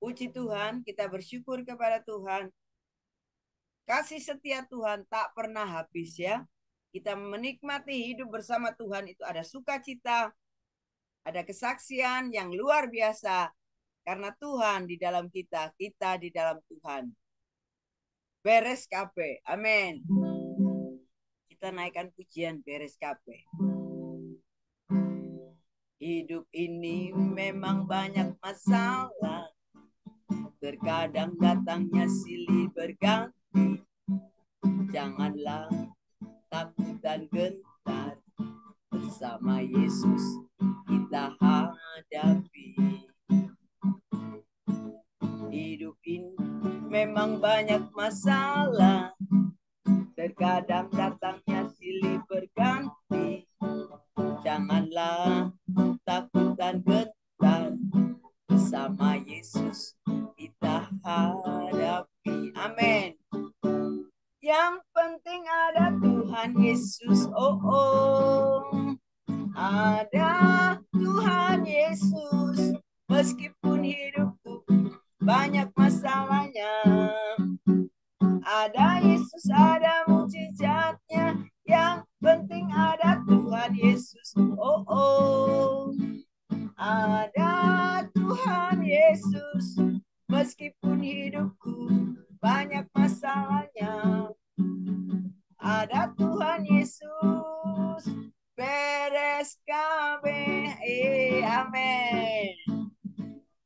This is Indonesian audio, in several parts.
Puji Tuhan, kita bersyukur kepada Tuhan. Kasih setia Tuhan tak pernah habis ya. Kita menikmati hidup bersama Tuhan itu ada sukacita, ada kesaksian yang luar biasa. Karena Tuhan di dalam kita, kita di dalam Tuhan. Beres kabeh. Amin. Kita naikkan pujian beres kabeh. Hidup ini memang banyak masalah. Terkadang datangnya silih berganti. Janganlah takut dan gentar. Bersama Yesus kita hadapi. Hidup ini memang banyak masalah. Terkadang datangnya silih berganti. Janganlah takut dan gentar. Bersama Yesus kita hadapi. Amin. Yang penting ada Tuhan Yesus. Ada Tuhan Yesus. Meskipun hidupku banyak masalahnya, ada Yesus, ada mujizatnya. Yang penting ada Tuhan Yesus. Ada Tuhan Yesus. Meskipun hidupku banyak masalahnya, ada Tuhan Yesus. Beres kabeh. Amin.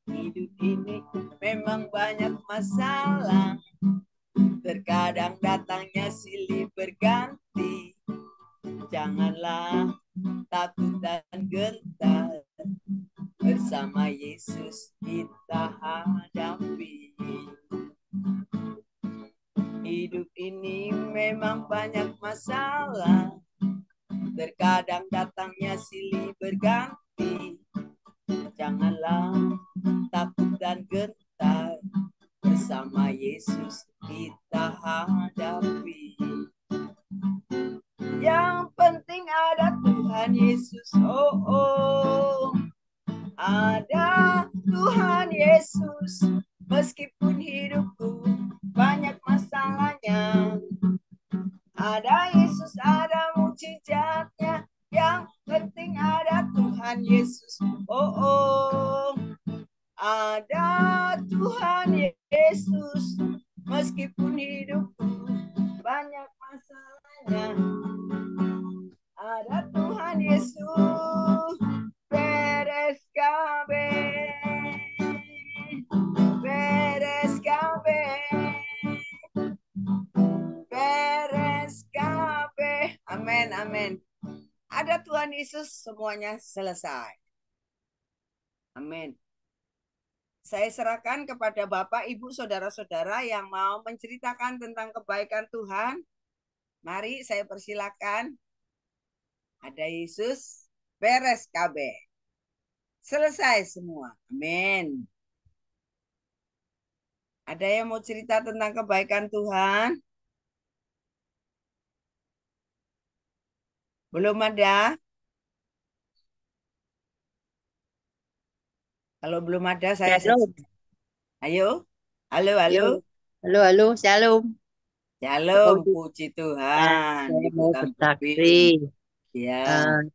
Hidup ini memang banyak masalah. Terkadang datangnya silih berganti. Janganlah takut dan gentar. Bersama Yesus kita hadapi. Hidup ini memang banyak masalah. Terkadang datangnya silih berganti. Janganlah takut dan gentar. Bersama Yesus kita hadapi. Yang penting ada Tuhan Yesus. Ada Tuhan Yesus. Meskipun hidupku banyak masalahnya, ada Yesus, ada mujizatnya. Yang penting ada Tuhan Yesus. Ada Tuhan Yesus. Meskipun hidupku banyak masalahnya, ada Tuhan Yesus. Beres kabeh. Beres kabeh. Beres kabeh. Amin, amin. Ada Tuhan Yesus, semuanya selesai. Amin. Saya serahkan kepada Bapak, Ibu, Saudara-saudara yang mau menceritakan tentang kebaikan Tuhan. Mari saya persilakan. Ada Yesus, beres kabeh. Selesai semua. Amin. Ada yang mau cerita tentang kebaikan Tuhan? Belum ada? Kalau belum ada, saya Shalom. ayo. Halo, Yo. halo. Halo, halo, shalom. Shalom, Mau di- puji ya, Tuhan. saya mau Ikutan bersaksi Bobby. Ya.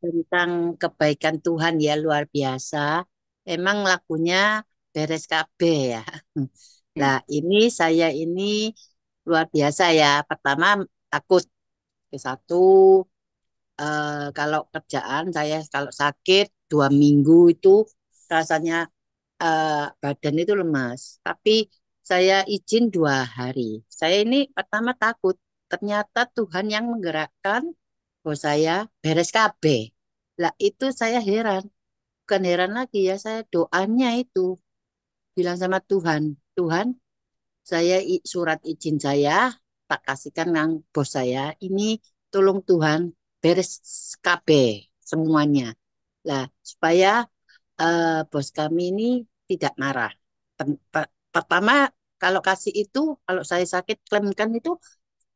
tentang kebaikan Tuhan ya luar biasa. Emang lagunya beres kabeh ya. Lah, ini saya ini luar biasa ya. Pertama takut ke satu kalau kerjaan saya kalau sakit 2 minggu itu rasanya badan itu lemas. Tapi saya izin 2 hari. Saya ini pertama takut. Ternyata Tuhan yang menggerakkan bahwa saya beres KB. Lah itu saya heran. Bukan heran lagi ya, saya doanya itu bilang sama Tuhan. Tuhan, saya surat izin saya tak kasihkan yang bos saya. Ini tolong Tuhan beres KB semuanya. Lah supaya bos kami ini tidak marah. Pertama, kalau kasih itu, kalau saya sakit klaimkan itu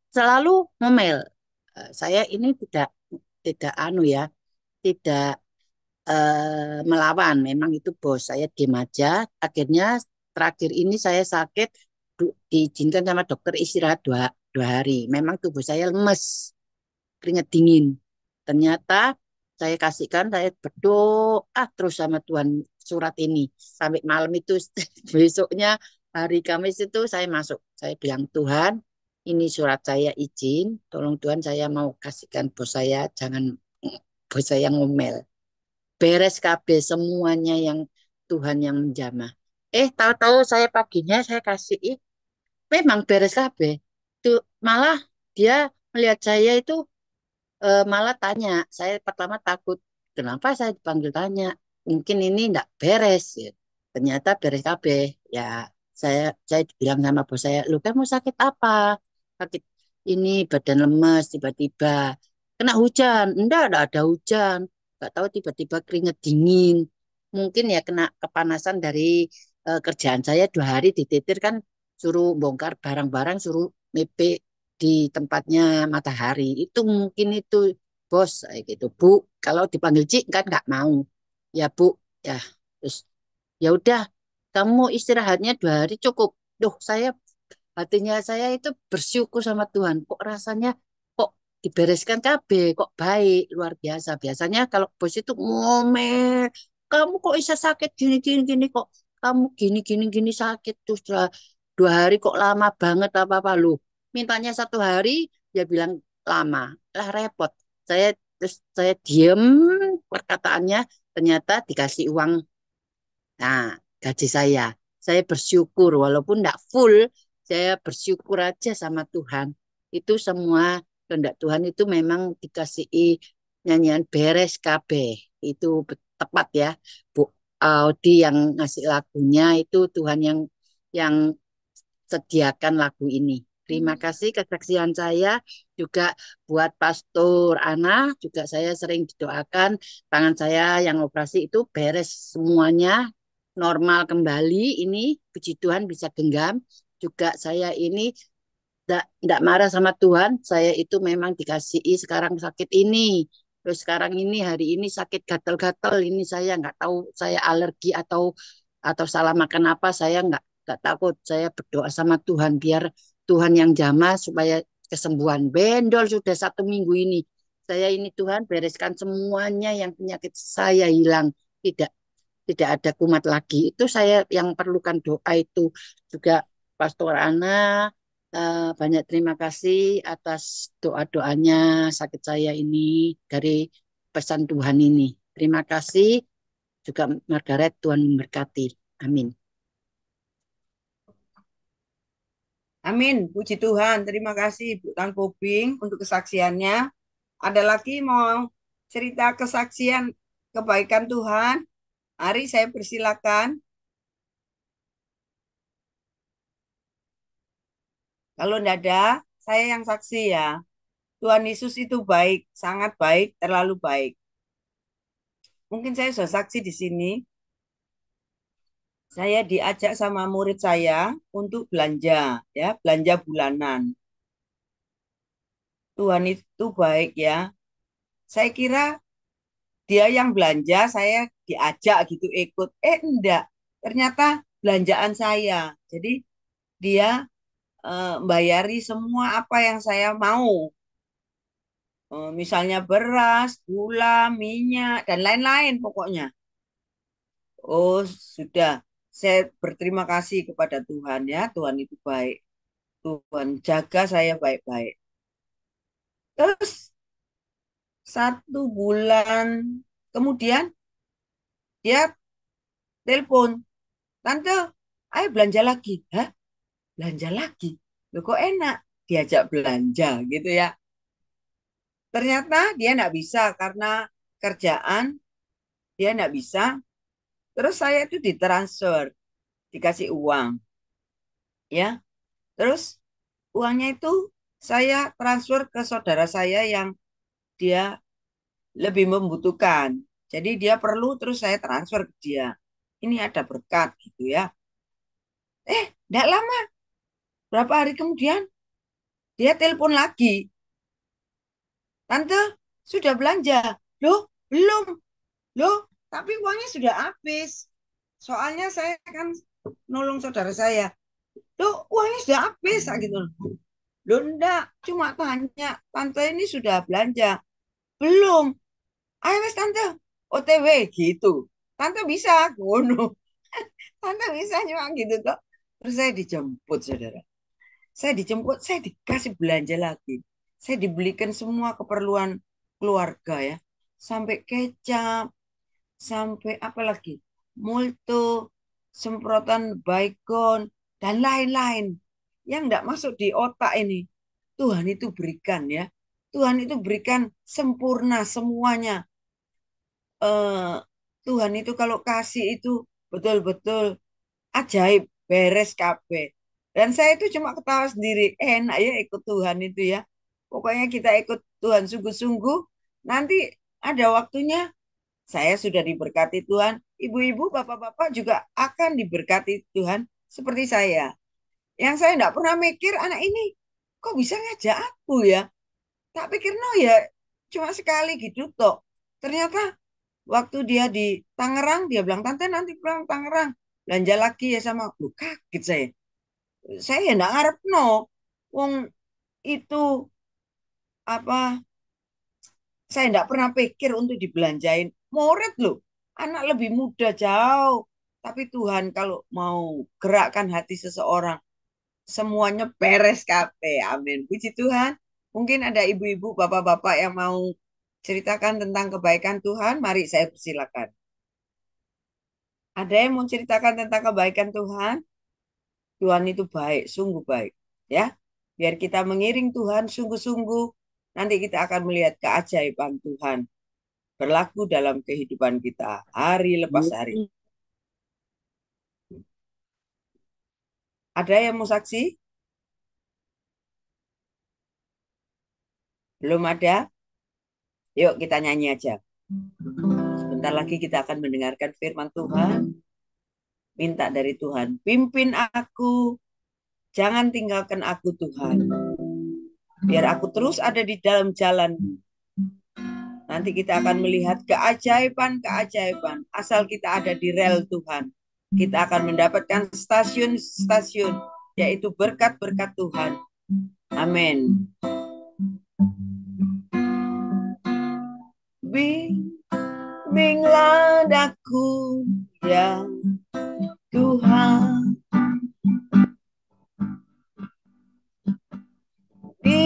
selalu ngomel. Saya ini tidak anu ya, tidak melawan. Memang itu bos saya diem aja. Akhirnya terakhir ini saya sakit, diizinkan sama dokter istirahat dua hari. Memang tubuh saya lemes, keringat dingin. Ternyata saya kasihkan, saya berdoa terus sama Tuhan surat ini. Sampai malam itu, besoknya hari Kamis itu saya masuk. Saya bilang, Tuhan, ini surat saya izin. Tolong Tuhan saya mau kasihkan bos saya, jangan bos saya ngomel. Beres KB semuanya yang Tuhan yang menjamah. Tahu-tahu saya paginya saya kasih, memang beres KB. Tuh malah dia melihat saya itu, malah tanya. Saya pertama takut, kenapa saya dipanggil tanya? Mungkin ini enggak beres. Ya. Ternyata beres KB. Ya, saya bilang sama bos saya, lu kamu sakit apa? Sakit ini badan lemes tiba-tiba. Kena hujan? Enggak ada hujan. Enggak tahu tiba-tiba keringat dingin. Mungkin ya kena kepanasan dari kerjaan saya 2 hari dititir kan, suruh bongkar barang-barang, suruh mepe di tempatnya Matahari. Itu mungkin itu bos kayak gitu. Bu, kalau dipanggil Cik kan nggak mau. Ya Bu, ya terus ya udah kamu istirahatnya 2 hari cukup. Duh, hatinya saya itu bersyukur sama Tuhan. Kok rasanya kok dibereskan KB, kok baik, luar biasa. Biasanya kalau bos itu ngomel, kamu kok bisa sakit gini gini gini, kok kamu gini gini gini sakit terus 2 hari kok lama banget apa apa lu. Mintanya 1 hari, dia bilang lama. Lah repot. Saya diem perkataannya, ternyata dikasih uang. Nah, gaji saya. Saya bersyukur walaupun enggak full, saya bersyukur aja sama Tuhan. Itu semua kehendak Tuhan itu memang dikasih nyanyian beres KB. Itu tepat ya. Bu Audi yang ngasih lagunya itu Tuhan yang sediakan lagu ini. Terima kasih kesaksian saya juga buat Pastor Ana, juga saya sering didoakan tangan saya yang operasi itu beres semuanya, normal kembali. Ini puji Tuhan bisa genggam. Juga saya ini tidak marah sama Tuhan, saya itu memang dikasih sekarang sakit ini. Terus sekarang ini hari ini sakit gatal-gatal ini, saya nggak tahu saya alergi atau salah makan apa, saya nggak takut. Saya berdoa sama Tuhan biar Tuhan yang jamah supaya kesembuhan. Bendol sudah 1 minggu ini. Saya ini Tuhan bereskan semuanya yang penyakit saya hilang. Tidak tidak ada kumat lagi. Itu saya yang perlukan doa itu juga Pastor Ana. Banyak terima kasih atas doa-doanya sakit saya ini dari pesan Tuhan ini. Terima kasih juga Margaret, Tuhan memberkati. Amin. Amin. Puji Tuhan. Terima kasih Bu Tangkobing Koping untuk kesaksiannya. Ada lagi mau cerita kesaksian kebaikan Tuhan? Mari saya persilakan. Kalau tidak ada, saya yang saksi ya. Tuhan Yesus itu baik, sangat baik, terlalu baik. Mungkin saya sudah saksi di sini. Saya diajak sama murid saya untuk belanja, ya, belanja bulanan. Tuhan itu baik ya. Saya kira dia yang belanja, saya diajak gitu ikut. Enggak. Ternyata belanjaan saya. Jadi dia bayari semua apa yang saya mau. Misalnya beras, gula, minyak, dan lain-lain pokoknya. Oh, sudah. Saya berterima kasih kepada Tuhan ya. Tuhan itu baik. Tuhan jaga saya baik-baik. Terus 1 bulan kemudian dia telepon, Tante, ayo belanja lagi. Hah? Belanja lagi? Loh kok enak diajak belanja gitu ya. Ternyata dia enggak bisa karena kerjaan, dia enggak bisa. Terus saya itu ditransfer, dikasih uang. Ya, terus uangnya itu saya transfer ke saudara saya yang dia lebih membutuhkan. Jadi dia perlu terus saya transfer ke dia. Ini ada berkat gitu ya. Enggak lama, berapa hari kemudian dia telepon lagi. Tante, sudah belanja? Loh, belum. Loh, tapi uangnya sudah habis. Soalnya saya kan nolong saudara saya. Loh, uangnya sudah habis gitu. Loh, enggak, cuma tanya, tante ini sudah belanja? Belum. Ayo wes tante, OTW gitu. Tante bisa, ngono. Tante bisa cuma gitu kok. Terus saya dijemput, saudara. Saya dijemput, saya dikasih belanja lagi. Saya dibelikan semua keperluan keluarga ya. Sampai kecap, sampai apa lagi? Multo, semprotan Baygon, dan lain-lain. Yang enggak masuk di otak ini. Tuhan itu berikan ya. Tuhan itu berikan sempurna semuanya. eh, Tuhan itu kalau kasih itu betul-betul ajaib, beres kabeh. Dan saya itu cuma ketawa sendiri, enak ya ikut Tuhan itu ya. Pokoknya kita ikut Tuhan sungguh-sungguh, nanti ada waktunya saya sudah diberkati Tuhan, ibu-ibu, bapak-bapak juga akan diberkati Tuhan seperti saya. Yang saya tidak pernah mikir anak ini kok bisa ngajak aku ya. Tak pikir no ya cuma sekali gitu toh. Ternyata waktu dia di Tangerang, dia bilang, tante nanti pulang Tangerang, belanja lagi ya sama aku. Kaget saya. Saya ya enggak ngarep no. Wong itu apa, saya enggak pernah pikir untuk dibelanjain. Murid loh, anak lebih muda jauh. Tapi Tuhan kalau mau gerakkan hati seseorang, semuanya beres kabeh. Amin. Puji Tuhan. Mungkin ada ibu-ibu, bapak-bapak yang mau ceritakan tentang kebaikan Tuhan. Mari saya persilakan. Ada yang mau ceritakan tentang kebaikan Tuhan? Tuhan itu baik, sungguh baik. Ya, biar kita mengiring Tuhan sungguh-sungguh. Nanti kita akan melihat keajaiban Tuhan berlaku dalam kehidupan kita hari lepas hari. Ada yang mau saksi? Belum ada? Yuk kita nyanyi aja. Sebentar lagi kita akan mendengarkan firman Tuhan. Minta dari Tuhan, pimpin aku, jangan tinggalkan aku Tuhan. Biar aku terus ada di dalam jalan. Nanti kita akan melihat keajaiban-keajaiban. Asal kita ada di rel Tuhan. Kita akan mendapatkan stasiun-stasiun, yaitu berkat-berkat Tuhan. Amin. Bimbinglah daku, ya Tuhan. Di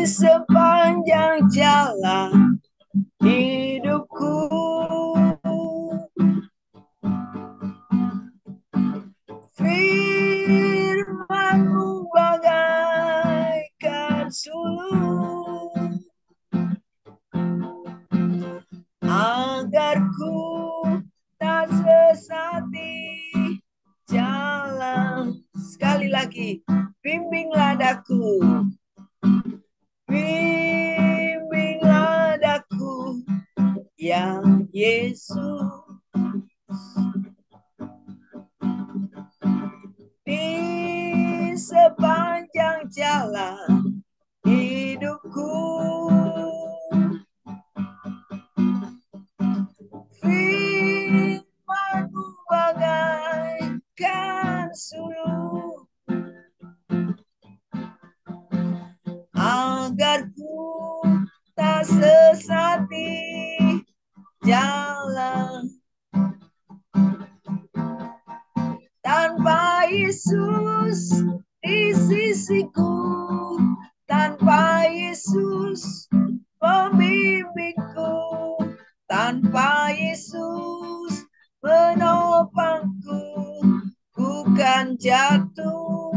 sepanjang jalan hidupku, firman-Mu bagaikan suluh, agar ku tak sesat di jalan. Sekali lagi, bimbinglah daku, bimbinglah daku, ya Yesus. Di sepanjang jalan hidupku, firman-Mu bagaikan suluh, agar ku tak sesat di jalan. Tanpa Yesus di sisiku, tanpa Yesus pembimbingku, tanpa Yesus menopangku, ku kan jatuh.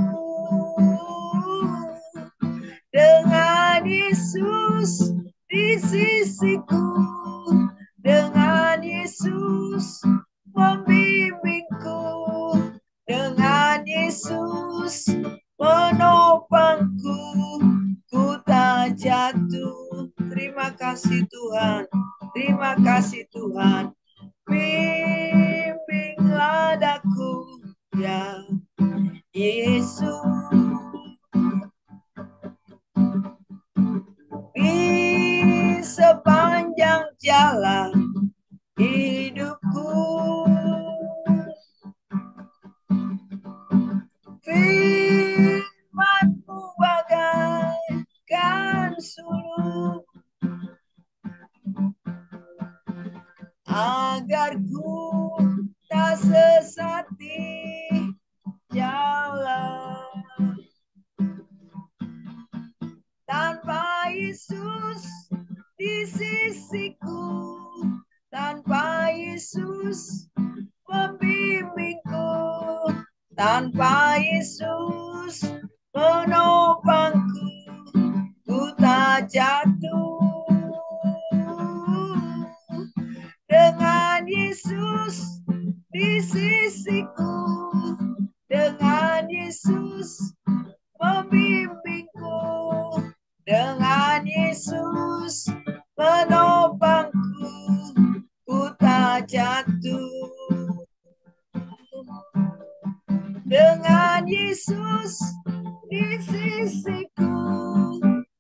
Dengan Yesus di sisiku, dengan Yesus membimbingku, dengan Yesus menopangku, ku tak jatuh. Terima kasih Tuhan, terima kasih Tuhan. Bimbinglah daku, ya Yesus. Di sepanjang jalan hidupku, agar ku tak sesat di jalan. Tanpa Yesus di sisiku, tanpa Yesus membimbingku, tanpa Yesus menopangku, ku tak jatuh. Dengan Yesus di sisiku, dengan Yesus membimbingku, dengan Yesus menopangku, ku tak jatuh. Dengan Yesus di sisiku,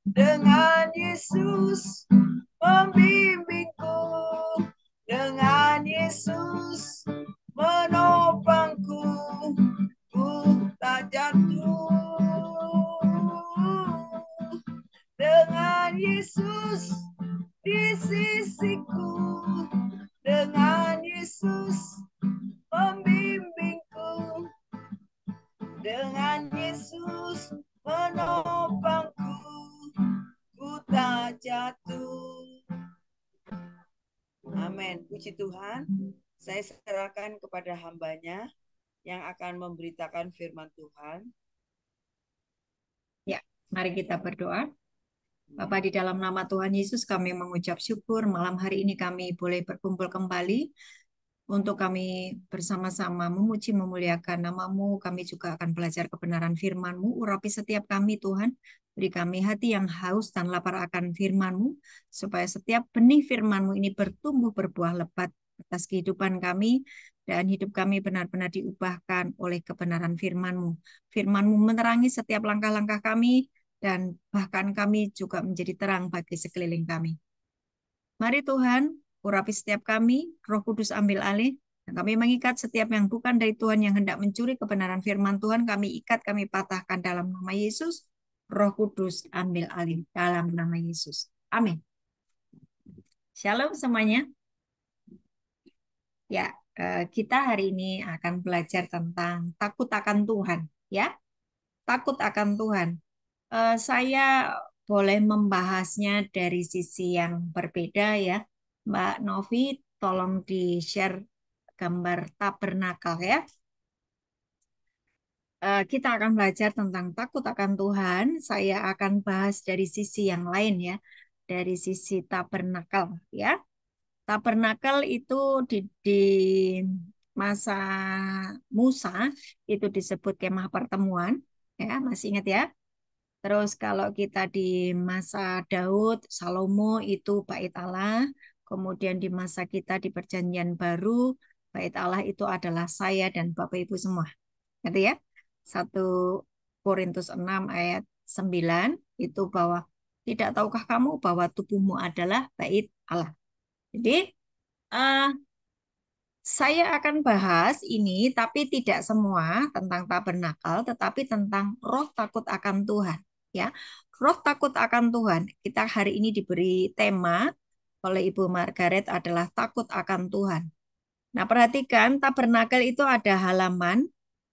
dengan Yesus membimbingku, dengan Yesus menopangku, ku tak jatuh. Dengan Yesus di sisiku, dengan Yesus membimbingku, dengan Yesus menopangku, ku tak jatuh. Amin. Puji Tuhan. Saya serahkan kepada hambanya yang akan memberitakan firman Tuhan. Ya, mari kita berdoa. Bapa, di dalam nama Tuhan Yesus kami mengucap syukur malam hari ini kami boleh berkumpul kembali untuk kami bersama-sama memuji memuliakan nama-Mu. Kami juga akan belajar kebenaran firman-Mu. Urapi setiap kami Tuhan. Beri kami hati yang haus dan lapar akan firman-Mu, supaya setiap benih firman-Mu ini bertumbuh berbuah lebat atas kehidupan kami, dan hidup kami benar-benar diubahkan oleh kebenaran firman-Mu. Firman-Mu menerangi setiap langkah-langkah kami, dan bahkan kami juga menjadi terang bagi sekeliling kami. Mari Tuhan, urapi setiap kami, Roh Kudus ambil alih, dan kami mengikat setiap yang bukan dari Tuhan yang hendak mencuri kebenaran firman Tuhan, kami ikat, kami patahkan dalam nama Yesus. Roh Kudus ambil alih dalam nama Yesus. Amin. Shalom semuanya. Ya, kita hari ini akan belajar tentang takut akan Tuhan. Ya, takut akan Tuhan. Saya boleh membahasnya dari sisi yang berbeda ya. Mbak Novi, tolong di-share gambar tabernakel ya. Kita akan belajar tentang takut akan Tuhan. Saya akan bahas dari sisi yang lain ya. Dari sisi tabernakel ya. Tabernakel itu di masa Musa itu disebut kemah pertemuan. Ya, masih ingat ya? Terus kalau kita di masa Daud, Salomo itu bait Allah. Kemudian di masa kita di Perjanjian Baru, bait Allah itu adalah saya dan Bapak Ibu semua. Gitu ya. 1 Korintus 6 ayat 9 itu bahwa tidak tahukah kamu bahwa tubuhmu adalah bait Allah. Jadi saya akan bahas ini, tapi tidak semua tentang tabernakel, tetapi tentang roh takut akan Tuhan. Ya, roh takut akan Tuhan. Kita hari ini diberi tema oleh Ibu Margaret adalah takut akan Tuhan. Nah, perhatikan tabernakel itu ada halaman,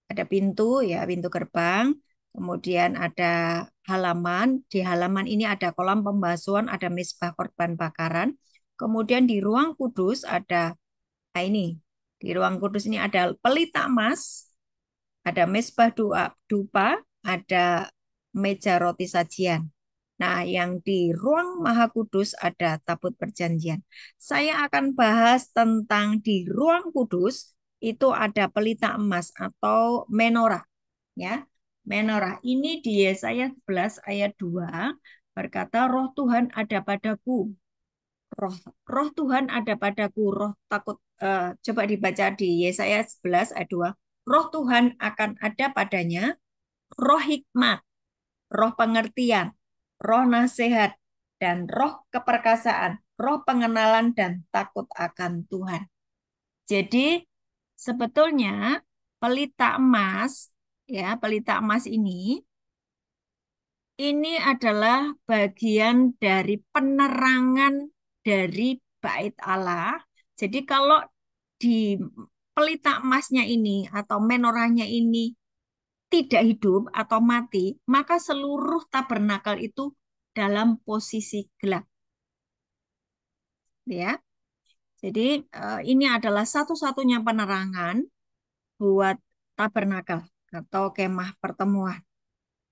ada pintu, ya pintu gerbang. Kemudian ada halaman. Di halaman ini ada kolam pembasuhan, ada mezbah korban bakaran. Kemudian di ruang kudus ada, nah ini. Di ruang kudus ini ada pelita emas, ada mezbah dupa, ada meja roti sajian. Nah, yang di ruang maha kudus ada tabut perjanjian. Saya akan bahas tentang di ruang kudus itu ada pelita emas atau menorah. Ya, menorah ini di Yesaya 11 ayat 2 berkata, roh Tuhan ada padaku. Roh Tuhan ada padaku, roh takut. Coba dibaca di Yesaya 11 ayat 2. Roh Tuhan akan ada padanya, roh hikmat, roh pengertian, roh nasihat, dan roh keperkasaan, roh pengenalan dan takut akan Tuhan. Jadi sebetulnya pelita emas, ya pelita emas ini adalah bagian dari penerangan dari bait Allah Jadi kalau di pelita emasnya ini atau menorahnya ini tidak hidup atau mati, maka seluruh tabernakel itu dalam posisi gelap. Ya, jadi ini adalah satu-satunya penerangan buat tabernakel atau kemah pertemuan.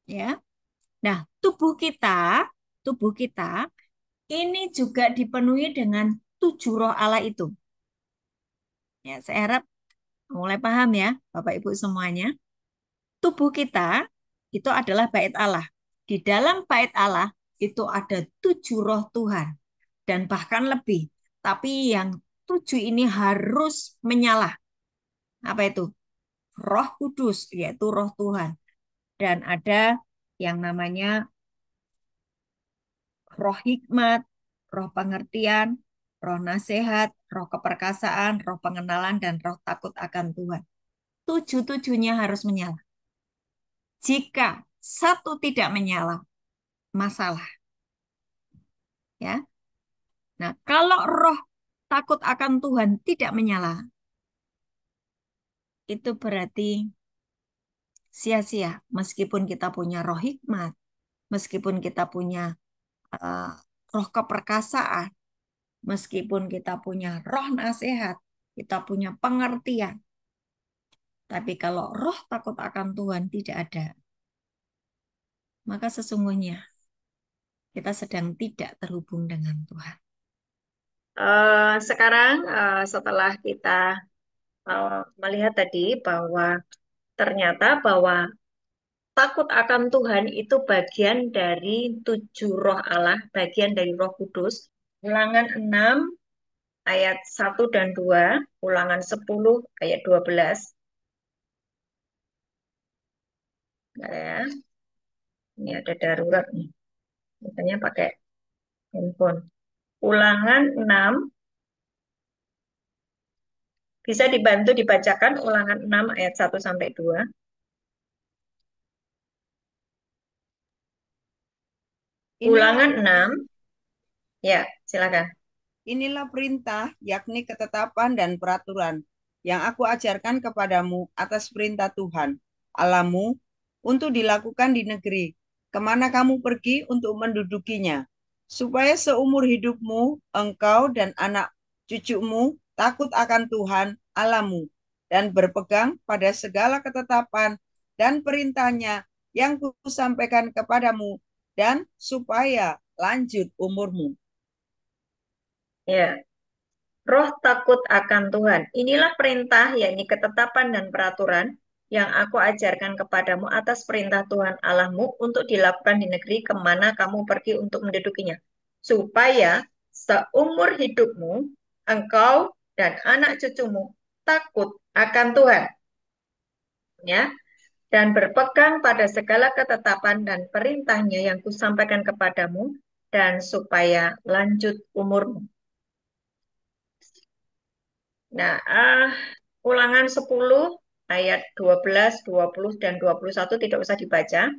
Ya, nah tubuh kita ini juga dipenuhi dengan 7 roh Allah itu. Ya, saya harap mulai paham ya, Bapak Ibu semuanya. Tubuh kita itu adalah bait Allah. Di dalam bait Allah itu ada 7 roh Tuhan dan bahkan lebih. Tapi yang 7 ini harus menyala. Apa itu? Roh Kudus, yaitu roh Tuhan. Dan ada yang namanya roh hikmat, roh pengertian, roh nasihat, roh keperkasaan, roh pengenalan, dan roh takut akan Tuhan. 7-7-nya harus menyala. Jika satu tidak menyala, masalah. Ya. Nah, kalau roh takut akan Tuhan tidak menyala, itu berarti sia-sia. Meskipun kita punya roh hikmat, meskipun kita punya uh, roh keperkasaan, meskipun kita punya roh nasihat, kita punya pengertian. Tapi kalau roh takut akan Tuhan tidak ada, maka sesungguhnya kita sedang tidak terhubung dengan Tuhan. Sekarang setelah kita melihat tadi bahwa ternyata bahwa takut akan Tuhan itu bagian dari 7 roh Allah, bagian dari Roh Kudus. Ulangan 6 ayat 1 dan 2, Ulangan 10 ayat 12. Nah, ya. Ini ada darurat nih. Misalnya pakai handphone. Ulangan 6 bisa dibantu dibacakan Ulangan 6 ayat 1 sampai 2. Ulangan 6. Ya, silakan. Inilah perintah, yakni ketetapan dan peraturan yang aku ajarkan kepadamu atas perintah Tuhan, Allahmu, untuk dilakukan di negeri, kemana kamu pergi untuk mendudukinya, supaya seumur hidupmu, engkau dan anak cucumu takut akan Tuhan, Allahmu, dan berpegang pada segala ketetapan dan perintahnya yang kusampaikan kepadamu, dan supaya lanjut umurmu. Ya, roh takut akan Tuhan. Inilah perintah, yakni ketetapan dan peraturan yang aku ajarkan kepadamu atas perintah Tuhan Allahmu untuk dilakukan di negeri kemana kamu pergi untuk mendudukinya. Supaya seumur hidupmu, engkau dan anak cucumu takut akan Tuhan. Ya, dan berpegang pada segala ketetapan dan perintahnya yang kusampaikan kepadamu, dan supaya lanjut umurmu. Nah, Ulangan 10 ayat 12, 20, dan 21 tidak usah dibaca.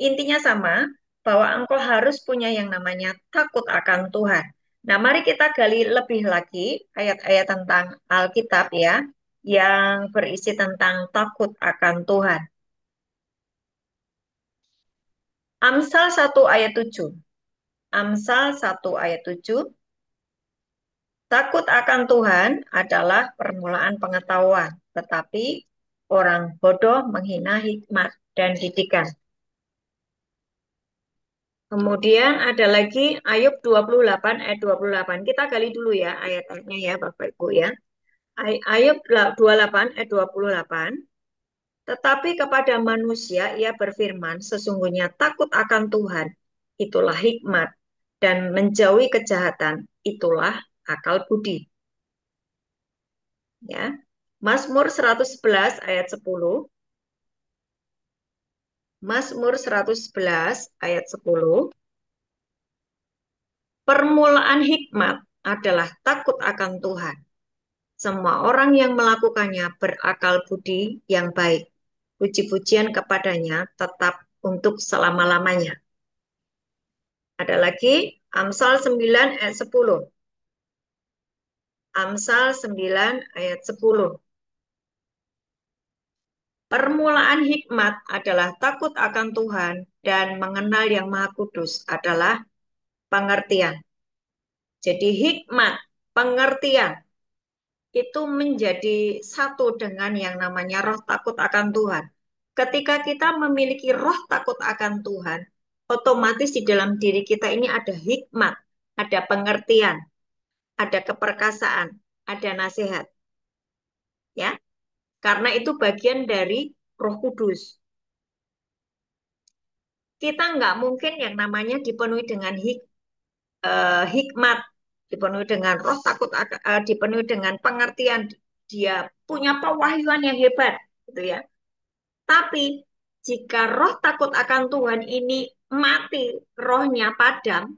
Intinya sama, bahwa engkau harus punya yang namanya takut akan Tuhan. Nah, mari kita gali lebih lagi ayat-ayat tentang Alkitab ya, yang berisi tentang takut akan Tuhan. Amsal 1 ayat 7. Amsal 1 ayat 7. Takut akan Tuhan adalah permulaan pengetahuan, tetapi orang bodoh menghina hikmat dan didikan. Kemudian ada lagi Ayub 28 ayat 28. Kita gali dulu ya ayat-ayatnya ya Bapak Ibu ya. Ayub 28 ayat 28. Tetapi kepada manusia ia berfirman, sesungguhnya takut akan Tuhan, itulah hikmat, dan menjauhi kejahatan, itulah akal budi. Ya. Mazmur 111 ayat 10. Mazmur 111 ayat 10. Permulaan hikmat adalah takut akan Tuhan. Semua orang yang melakukannya berakal budi yang baik. Puji-pujian kepadanya tetap untuk selama-lamanya. Ada lagi Amsal 9 ayat 10. Amsal 9 ayat 10. Permulaan hikmat adalah takut akan Tuhan dan mengenal Yang Maha Kudus adalah pengertian. Jadi hikmat, pengertian itu menjadi satu dengan yang namanya roh takut akan Tuhan. Ketika kita memiliki roh takut akan Tuhan, otomatis di dalam diri kita ini ada hikmat, ada pengertian, ada keperkasaan, ada nasihat. Ya, karena itu bagian dari Roh Kudus. Kita nggak mungkin yang namanya dipenuhi dengan hikmat, dipenuhi dengan roh takut, dipenuhi dengan pengertian, dia punya pewahyuan yang hebat, gitu ya. Tapi jika roh takut akan Tuhan ini mati, rohnya padam,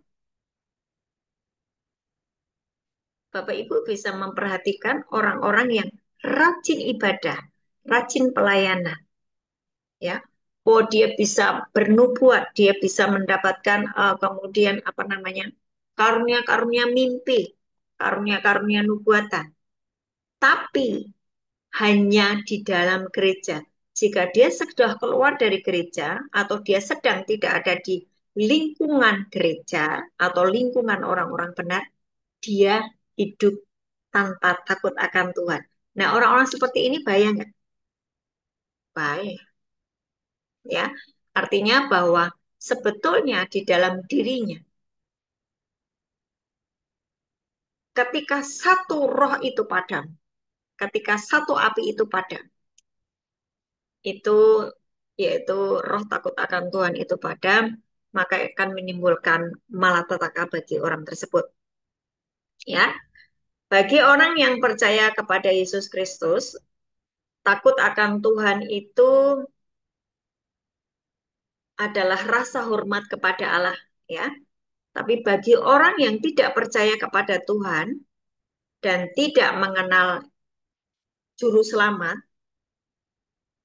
Bapak Ibu bisa memperhatikan orang-orang yang rajin ibadah, rajin pelayanan, ya. Oh, dia bisa bernubuat, dia bisa mendapatkan kemudian apa namanya, karunia-karunia mimpi, karunia-karunia nubuatan. Tapi hanya di dalam gereja. Jika dia sudah keluar dari gereja atau dia sedang tidak ada di lingkungan gereja atau lingkungan orang-orang benar, dia hidup tanpa takut akan Tuhan. Nah, orang-orang seperti ini bahaya nggak? Bahaya, ya. Artinya bahwa sebetulnya di dalam dirinya, ketika satu roh itu padam, ketika satu api itu padam, itu yaitu roh takut akan Tuhan itu padam, maka akan menimbulkan malapetaka bagi orang tersebut. Ya, bagi orang yang percaya kepada Yesus Kristus, takut akan Tuhan itu adalah rasa hormat kepada Allah, ya. Tapi bagi orang yang tidak percaya kepada Tuhan dan tidak mengenal juru selamat,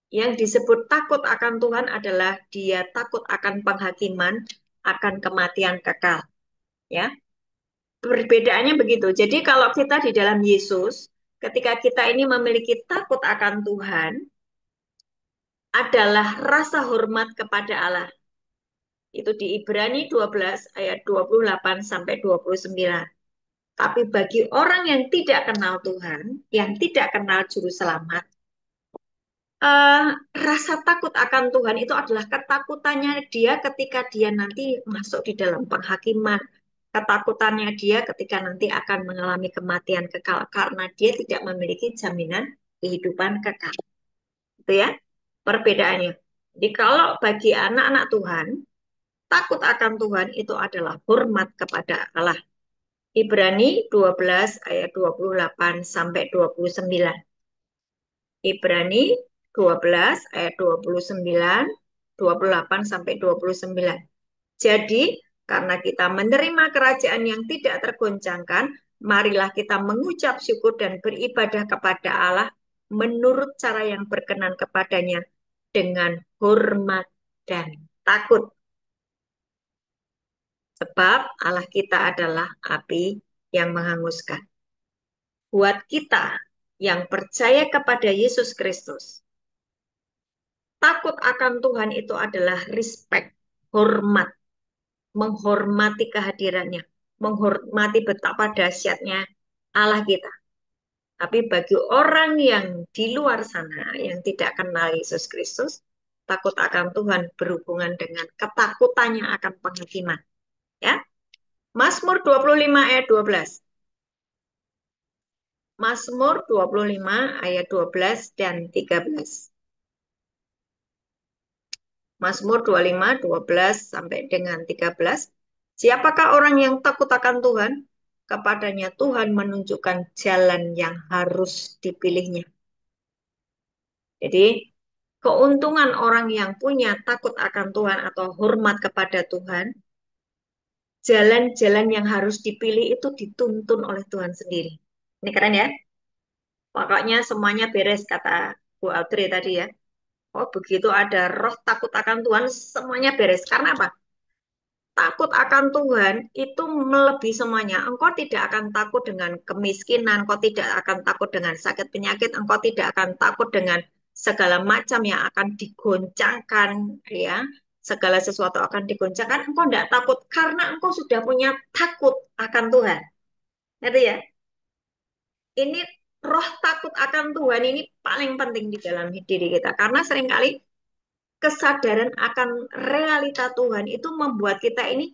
yang disebut takut akan Tuhan adalah dia takut akan penghakiman, akan kematian kekal, ya. Perbedaannya begitu. Jadi kalau kita di dalam Yesus, ketika kita ini memiliki takut akan Tuhan, adalah rasa hormat kepada Allah. Itu di Ibrani 12 ayat 28 sampai 29. Tapi bagi orang yang tidak kenal Tuhan, yang tidak kenal juru selamat, rasa takut akan Tuhan itu adalah ketakutannya dia ketika dia nanti masuk di dalam penghakiman, ketakutannya dia ketika nanti akan mengalami kematian kekal karena dia tidak memiliki jaminan kehidupan kekal. Itu ya perbedaannya. Jadi kalau bagi anak-anak Tuhan, takut akan Tuhan itu adalah hormat kepada Allah. Ibrani 12 ayat 28 sampai 29. Ibrani 12 ayat 29, 28 sampai 29. Jadi, karena kita menerima kerajaan yang tidak tergoncangkan, marilah kita mengucap syukur dan beribadah kepada Allah menurut cara yang berkenan kepadanya dengan hormat dan takut. Sebab Allah kita adalah api yang menghanguskan. Buat kita yang percaya kepada Yesus Kristus, takut akan Tuhan itu adalah respect, hormat, menghormati kehadirannya, menghormati betapa dahsyatnya Allah kita. Tapi bagi orang yang di luar sana, yang tidak kenal Yesus Kristus, takut akan Tuhan berhubungan dengan ketakutannya akan penghakiman. Ya, Mazmur 25 ayat 12. Mazmur 25 ayat 12 dan 13. Mazmur 25, 12 sampai dengan 13. Siapakah orang yang takut akan Tuhan? Kepadanya Tuhan menunjukkan jalan yang harus dipilihnya. Jadi, keuntungan orang yang punya takut akan Tuhan atau hormat kepada Tuhan, jalan-jalan yang harus dipilih itu dituntun oleh Tuhan sendiri. Ini keren ya? Pokoknya semuanya beres, kata Bu Audrey tadi ya. Oh, begitu ada roh takut akan Tuhan, semuanya beres. Karena apa? takut akan Tuhan itu melebihi semuanya. Engkau tidak akan takut dengan kemiskinan, engkau tidak akan takut dengan sakit penyakit, engkau tidak akan takut dengan segala macam yang akan digoncangkan, ya. Segala sesuatu akan digoncangkan, engkau tidak takut karena engkau sudah punya takut akan Tuhan. Ngerti ya? Ini roh takut akan Tuhan ini paling penting di dalam diri kita. Karena seringkali kesadaran akan realita Tuhan itu membuat kita ini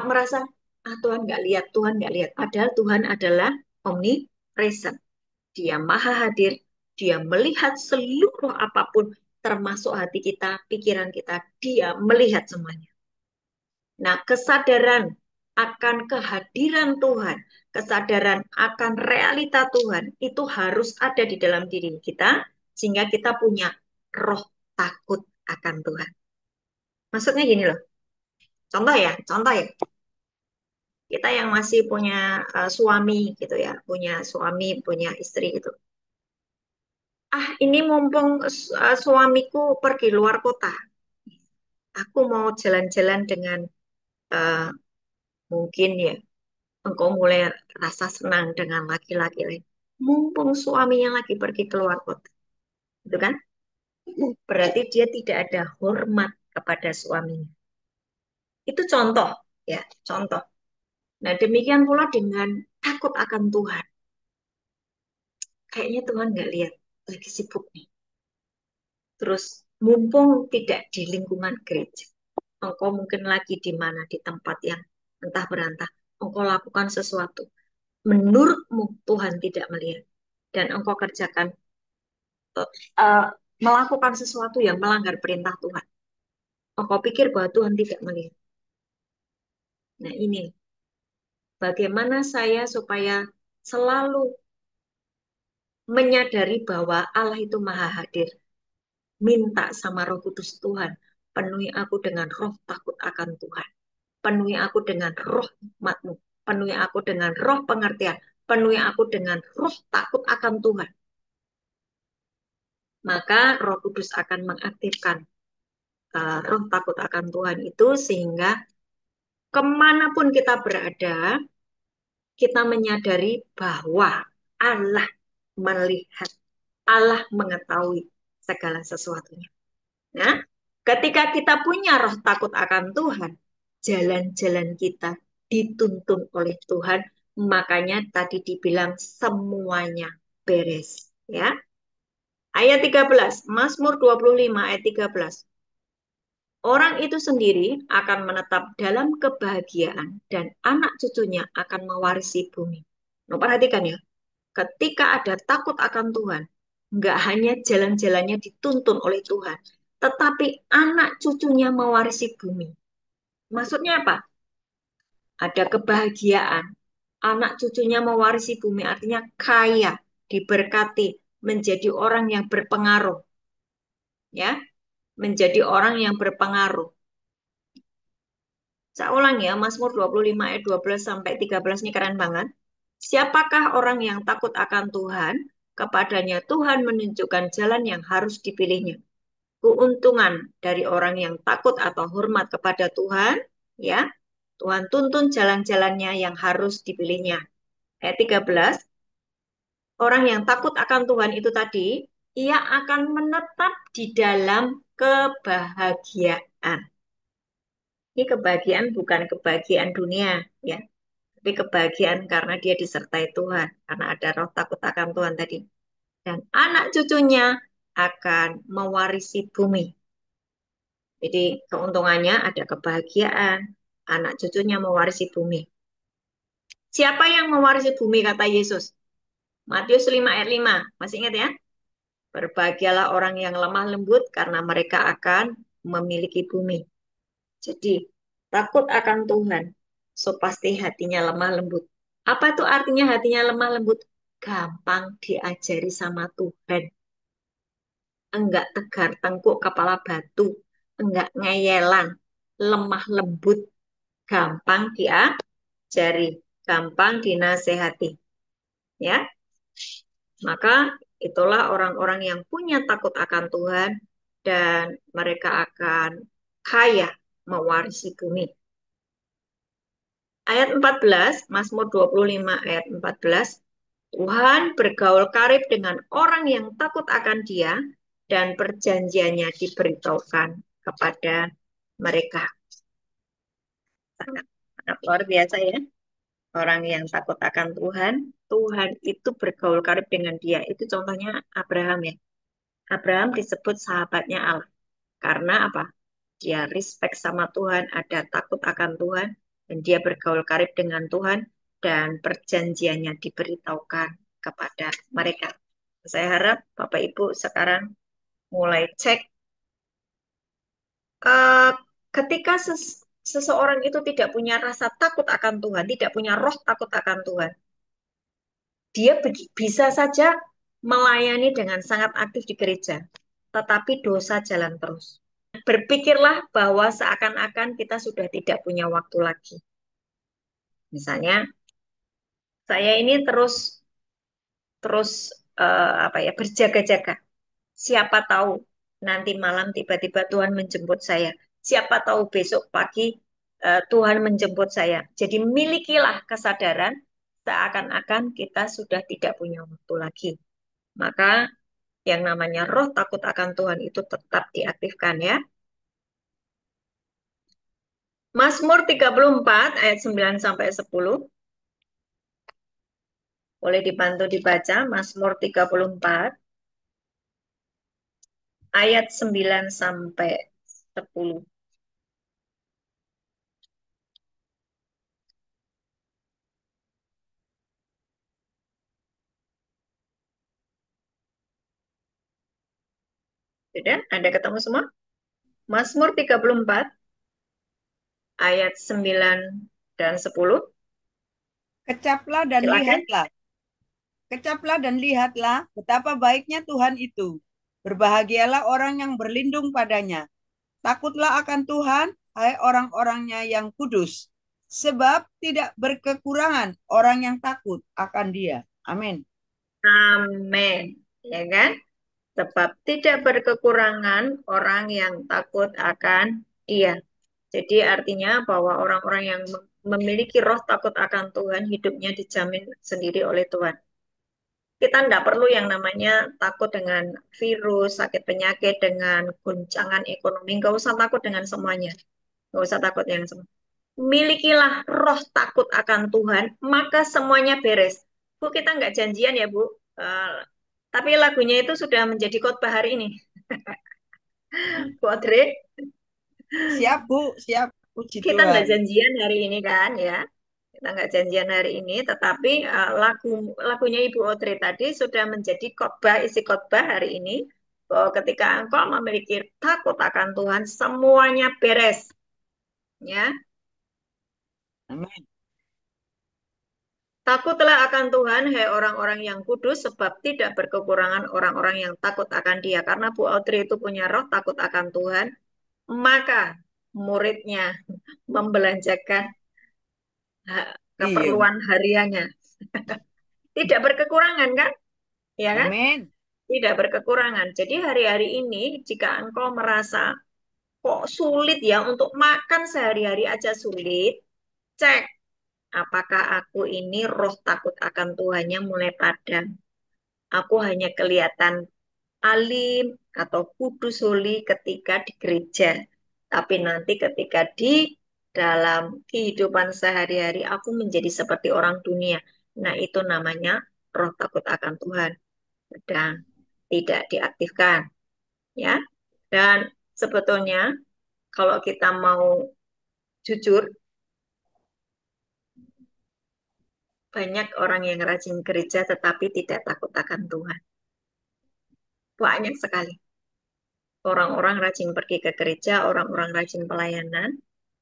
merasa Tuhan nggak lihat, Tuhan nggak lihat. Padahal Tuhan adalah omnipresent. Dia maha hadir, dia melihat seluruh apapun, termasuk hati kita, pikiran kita, dia melihat semuanya. Nah, kesadaran akan kehadiran Tuhan, kesadaran akan realita Tuhan, itu harus ada di dalam diri kita, sehingga kita punya roh takut akan Tuhan. Maksudnya gini loh, contoh ya, kita yang masih punya suami gitu ya, punya suami, punya istri gitu. Ini mumpung suamiku pergi luar kota, aku mau jalan-jalan dengan uh, mungkin ya, engkau mulai rasa senang dengan laki-laki lain. Mumpung suaminya lagi pergi keluar kota, itu kan? Berarti dia tidak ada hormat kepada suaminya. Itu contoh, ya, contoh. Nah, demikian pula dengan takut akan Tuhan. Kayaknya Tuhan nggak lihat, lagi sibuk nih. Terus mumpung tidak di lingkungan gereja, engkau mungkin lagi di mana, di tempat yang entah berantah, engkau lakukan sesuatu. Menurutmu Tuhan tidak melihat. Dan engkau kerjakan, melakukan sesuatu yang melanggar perintah Tuhan. Engkau pikir bahwa Tuhan tidak melihat. Nah ini, bagaimana saya supaya selalu menyadari bahwa Allah itu maha hadir. Minta sama Roh Kudus Tuhan, penuhi aku dengan roh takut akan Tuhan. Penuhi aku dengan roh hikmat-Mu. Penuhi aku dengan roh pengertian. Penuhi aku dengan roh takut akan Tuhan. Maka Roh Kudus akan mengaktifkan roh takut akan Tuhan itu sehingga kemanapun kita berada, kita menyadari bahwa Allah melihat, Allah mengetahui segala sesuatunya. Nah, ketika kita punya roh takut akan Tuhan, jalan-jalan kita dituntun oleh Tuhan, makanya tadi dibilang semuanya beres. Ya. Ayat 13, Mazmur 25 ayat 13. Orang itu sendiri akan menetap dalam kebahagiaan dan anak cucunya akan mewarisi bumi. Nah, perhatikan ya, ketika ada takut akan Tuhan, nggak hanya jalan-jalannya dituntun oleh Tuhan, tetapi anak cucunya mewarisi bumi. Maksudnya apa? Ada kebahagiaan. Anak cucunya mewarisi bumi artinya kaya, diberkati, menjadi orang yang berpengaruh. Ya, menjadi orang yang berpengaruh. Saya ulang ya, Mazmur 25 ayat 12 sampai 13 ini keren banget. Siapakah orang yang takut akan Tuhan? Kepadanya Tuhan menunjukkan jalan yang harus dipilihnya. Keuntungan dari orang yang takut atau hormat kepada Tuhan, ya. Tuhan tuntun jalan-jalannya yang harus dipilihnya. Ayat 13, orang yang takut akan Tuhan itu tadi, ia akan menetap di dalam kebahagiaan. Ini kebahagiaan bukan kebahagiaan dunia, ya. Tapi kebahagiaan karena dia disertai Tuhan, karena ada roh takut akan Tuhan tadi. Dan anak cucunya akan mewarisi bumi. Jadi keuntungannya ada kebahagiaan, anak cucunya mewarisi bumi. Siapa yang mewarisi bumi kata Yesus? Matius 5 ayat 5, masih ingat ya? Berbahagialah orang yang lemah lembut karena mereka akan memiliki bumi. Jadi takut akan Tuhan, so pasti hatinya lemah lembut. Apa itu artinya hatinya lemah lembut? Gampang diajari sama Tuhan. Enggak tegar tengkuk kepala batu, enggak ngeyelan, lemah lembut, gampang diajari, gampang dinasehati. Ya. Maka itulah orang-orang yang punya takut akan Tuhan dan mereka akan kaya mewarisi bumi. Ayat 14, Mazmur 25 ayat 14. Tuhan bergaul karib dengan orang yang takut akan Dia dan perjanjiannya diberitahukan kepada mereka. Sangat, sangat luar biasa ya. Orang yang takut akan Tuhan, Tuhan itu bergaul karib dengan dia. Itu contohnya Abraham ya. Abraham disebut sahabatnya Allah. Karena apa? Dia respect sama Tuhan, ada takut akan Tuhan, dan dia bergaul karib dengan Tuhan, dan perjanjiannya diberitahukan kepada mereka. Saya harap Bapak Ibu sekarang mulai cek eh, ketika seseorang itu tidak punya rasa takut akan Tuhan, tidak punya roh takut akan Tuhan, dia bisa saja melayani dengan sangat aktif di gereja, tetapi dosa jalan terus. Berpikirlah bahwa seakan-akan kita sudah tidak punya waktu lagi. Misalnya, saya ini terus terus apa ya, berjaga-jaga. Siapa tahu nanti malam tiba-tiba Tuhan menjemput saya. Siapa tahu besok pagi Tuhan menjemput saya. Jadi milikilah kesadaran seakan-akan kita sudah tidak punya waktu lagi. Maka yang namanya roh takut akan Tuhan itu tetap diaktifkan ya. Mazmur 34 ayat 9 sampai 10. Boleh dibantu dibaca Mazmur 34 ayat 9 sampai 10. Sudah? Ada ketemu semua? Mazmur 34 ayat 9 dan 10. Kecaplah dan Silakan. lihatlah. Kecaplah dan lihatlah betapa baiknya Tuhan itu. Berbahagialah orang yang berlindung padanya. Takutlah akan Tuhan, hai orang-orangnya yang kudus. Sebab tidak berkekurangan orang yang takut akan Dia. Amin. Amin. Ya kan? Sebab tidak berkekurangan orang yang takut akan Dia. Jadi artinya bahwa orang-orang yang memiliki roh takut akan Tuhan, hidupnya dijamin sendiri oleh Tuhan. Kita tidak perlu yang namanya takut dengan virus, sakit penyakit, dengan guncangan ekonomi. Nggak usah takut dengan semuanya. Nggak usah takut dengan semua. Milikilah roh takut akan Tuhan, maka semuanya beres. Bu, kita nggak janjian ya, Bu. Tapi lagunya itu sudah menjadi khotbah hari ini. Bu Audrey, Siap, Bu. Siap. Puji kita nggak Tuhan. janjian hari ini kan ya. Kita nggak janjian hari ini, tetapi lagunya Ibu Audrey tadi sudah menjadi khotbah, isi khotbah hari ini. Bahwa ketika engkau memiliki takut akan Tuhan, semuanya beres. Ya, Amin. takutlah akan Tuhan, hai orang-orang yang kudus, sebab tidak berkekurangan orang-orang yang takut akan Dia. Karena Bu Audrey itu punya roh takut akan Tuhan, maka muridnya membelanjakan Iya. keperluan hariannya. Tidak berkekurangan kan? Ya kan? Amin. Tidak berkekurangan. Jadi hari-hari ini jika engkau merasa kok sulit ya untuk makan sehari-hari aja sulit, cek apakah aku ini roh takut akan Tuhannya mulai padam. Aku hanya kelihatan alim atau kudus holi ketika di gereja. Tapi nanti ketika di dalam kehidupan sehari-hari aku menjadi seperti orang dunia. Nah, itu namanya roh takut akan Tuhan sedang tidak diaktifkan, ya. Dan sebetulnya kalau kita mau jujur, banyak orang yang rajin gereja tetapi tidak takut akan Tuhan. Banyak sekali. Orang-orang rajin pergi ke gereja, orang-orang rajin pelayanan,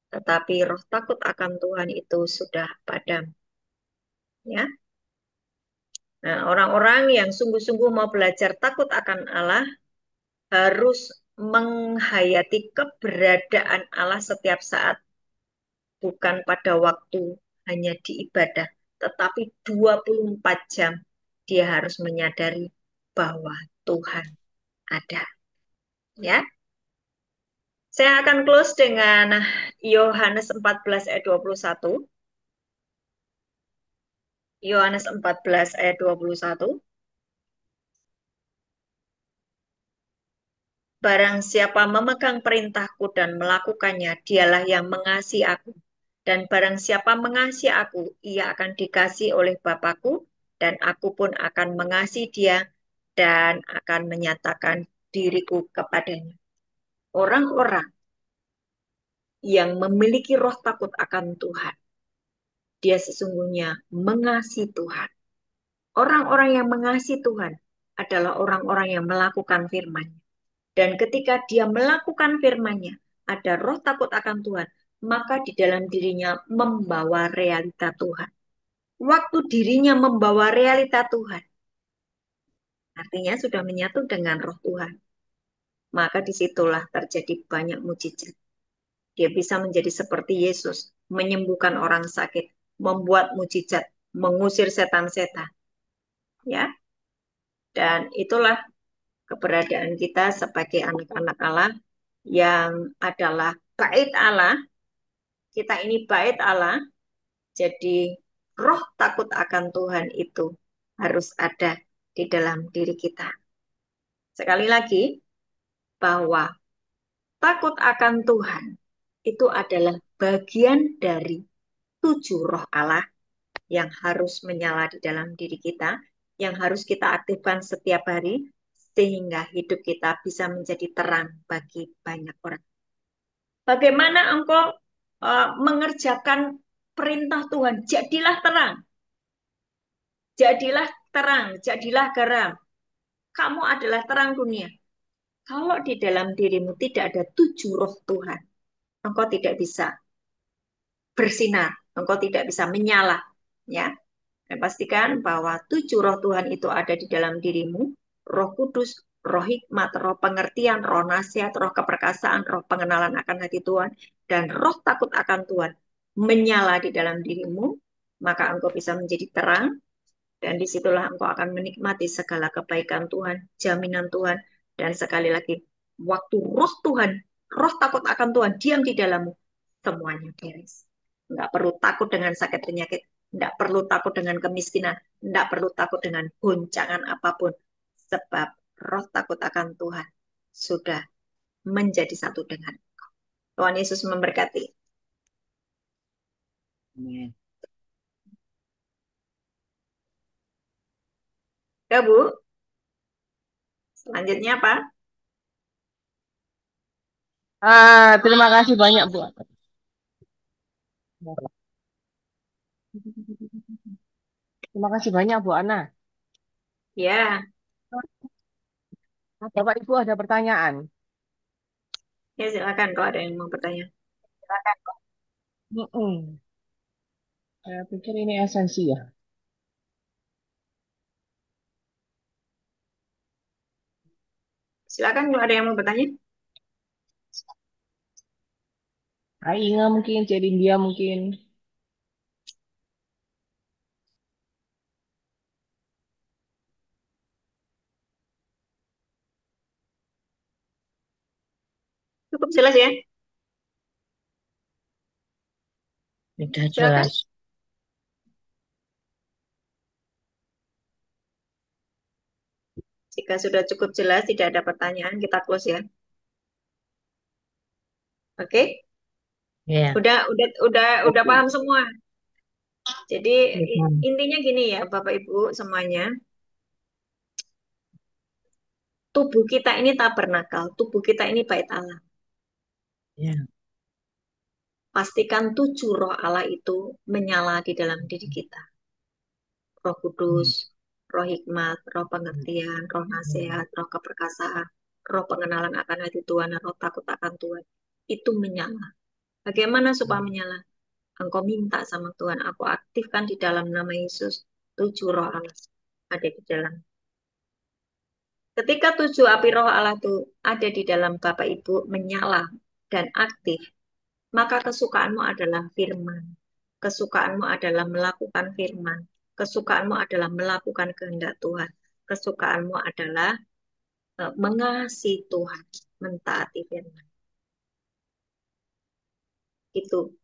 tetapi roh takut akan Tuhan itu sudah padam. Ya. Nah, orang-orang yang sungguh-sungguh mau belajar takut akan Allah harus menghayati keberadaan Allah setiap saat, bukan pada waktu hanya di ibadah, tetapi 24 jam dia harus menyadari bahwa Tuhan ada. Ya. Saya akan close dengan Yohanes 14 ayat 21. Yohanes 14 ayat 21. Barang siapa memegang perintahku dan melakukannya, dialah yang mengasihi aku. Dan barang siapa mengasihi aku, ia akan dikasihi oleh Bapakku, dan aku pun akan mengasihi dia dan akan menyatakan diriku kepadanya. Orang-orang yang memiliki roh takut akan Tuhan, dia sesungguhnya mengasihi Tuhan. Orang-orang yang mengasihi Tuhan adalah orang-orang yang melakukan firman-Nya. Dan ketika dia melakukan firman-Nya, ada roh takut akan Tuhan, maka di dalam dirinya membawa realita Tuhan. Waktu dirinya membawa realita Tuhan, artinya sudah menyatu dengan roh Tuhan. Maka disitulah terjadi banyak mujizat. Dia bisa menjadi seperti Yesus, menyembuhkan orang sakit, membuat mujizat, mengusir setan-setan. Ya, dan itulah keberadaan kita sebagai anak-anak Allah yang adalah bait Allah. Kita ini bait Allah, jadi roh takut akan Tuhan itu harus ada di dalam diri kita. Sekali lagi, bahwa takut akan Tuhan itu adalah bagian dari 7 roh Allah yang harus menyala di dalam diri kita, yang harus kita aktifkan setiap hari, sehingga hidup kita bisa menjadi terang bagi banyak orang. Bagaimana engkau mengerjakan perintah Tuhan? Jadilah terang. Jadilah terang, jadilah garam. Kamu adalah terang dunia. Kalau di dalam dirimu tidak ada 7 roh Tuhan, engkau tidak bisa bersinar, engkau tidak bisa menyala. Ya, dan pastikan bahwa 7 roh Tuhan itu ada di dalam dirimu, roh kudus, roh hikmat, roh pengertian, roh nasihat, roh keperkasaan, roh pengenalan akan hati Tuhan, dan roh takut akan Tuhan menyala di dalam dirimu, maka engkau bisa menjadi terang, dan disitulah engkau akan menikmati segala kebaikan Tuhan, jaminan Tuhan, dan sekali lagi, waktu roh Tuhan, roh takut akan Tuhan diam di dalammu, semuanya beres. Enggak perlu takut dengan sakit penyakit, enggak perlu takut dengan kemiskinan, enggak perlu takut dengan goncangan apapun, sebab roh takut akan Tuhan sudah menjadi satu dengan Tuhan Yesus memberkati. Amin. Ya, Bu. Selanjutnya apa? Terima kasih banyak, Bu. Terima kasih banyak, Bu Ana. Ya, Bapak Ibu ada pertanyaan? ya silakan kalau ada yang mau bertanya. Silakan, Pak. Saya pikir ini esensi ya. Silakan kalau ada yang mau bertanya. Inga mungkin, Cerindia mungkin. Cukup jelas ya? Sudah Silakan. jelas. Jika sudah cukup jelas, tidak ada pertanyaan, kita close ya. Oke? Ya. Udah paham semua. Jadi Ya. intinya gini ya, Bapak Ibu semuanya. Tubuh kita ini tabernakel, tubuh kita ini bait Allah. Ya. Pastikan 7 roh Allah itu menyala di dalam diri kita. Roh kudus, roh hikmat, roh pengertian, roh nasihat, roh keperkasaan, roh pengenalan akan hati Tuhan, dan roh takut akan Tuhan. Itu menyala. Bagaimana supaya menyala? Engkau minta sama Tuhan, aku aktifkan di dalam nama Yesus 7 roh Allah ada di dalam. Ketika 7 api roh Allah itu ada di dalam Bapak Ibu menyala dan aktif, maka kesukaanmu adalah firman. Kesukaanmu adalah melakukan firman. Kesukaanmu adalah melakukan kehendak Tuhan. Kesukaanmu adalah mengasihi Tuhan, mentaati firman. Itu.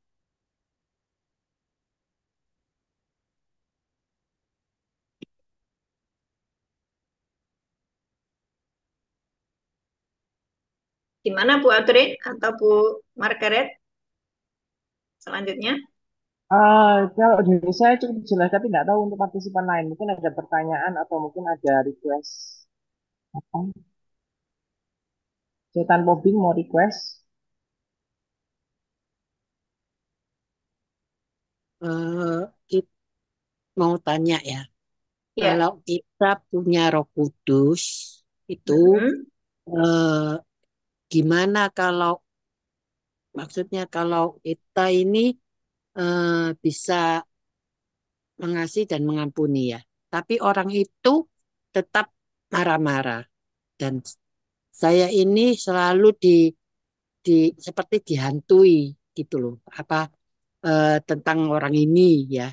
Gimana Bu Adrin atau Bu Margaret selanjutnya? Kalau dari saya cukup jelas, tapi nggak tahu untuk partisipan lain. Mungkin ada pertanyaan atau mungkin ada request apa? Setan Pobing mau request. Eh, kita mau tanya ya, Ya. kalau kita punya Roh Kudus itu Mm-mm. eh, gimana kalau maksudnya kalau kita ini bisa mengasihi dan mengampuni ya, tapi orang itu tetap marah-marah dan saya ini selalu seperti dihantui gitu loh, apa tentang orang ini ya.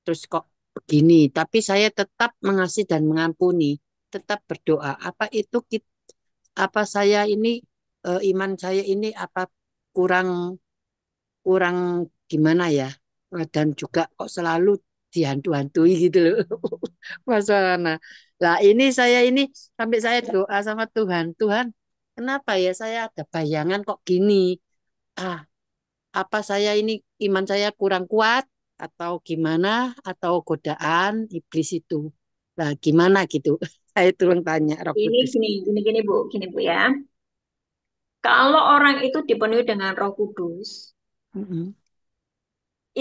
Terus kok begini, tapi saya tetap mengasihi dan mengampuni, tetap berdoa. Apa saya ini iman saya ini apa kurang kurang gimana ya? Dan juga kok selalu dihantu-hantui gitu loh. Masalah. Lah ini saya ini sampai saya doa sama Tuhan, Tuhan, kenapa ya saya ada bayangan kok gini? Ah, apa saya ini iman saya kurang kuat atau gimana atau godaan iblis itu. Nah, gimana gitu? Saya turun tanya Roh Ini Kudus. gini Bu ya. Kalau orang itu dipenuhi dengan Roh Kudus, Mm-mm.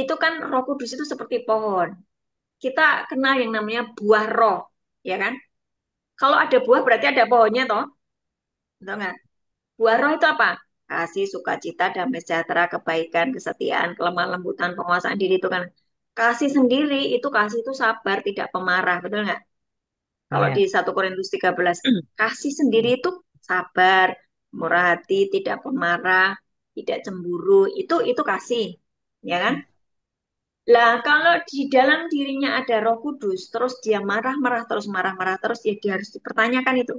itu kan Roh Kudus itu seperti pohon. Kita kenal yang namanya buah roh, ya kan? Kalau ada buah berarti ada pohonnya toh, betul nggak? Buah roh itu apa? Kasih, sukacita, damai sejahtera, kebaikan, kesetiaan, kelemah lembutan, penguasaan diri itu kan. Kasih sendiri itu kasih itu sabar, tidak pemarah, betul nggak? Kalau di Ya. 1 Korintus 13, kasih sendiri itu sabar, murah hati, tidak pemarah, tidak cemburu, itu kasih, ya kan? Lah kalau di dalam dirinya ada Roh Kudus, terus dia marah-marah terus marah-marah terus, ya dia harus dipertanyakan itu.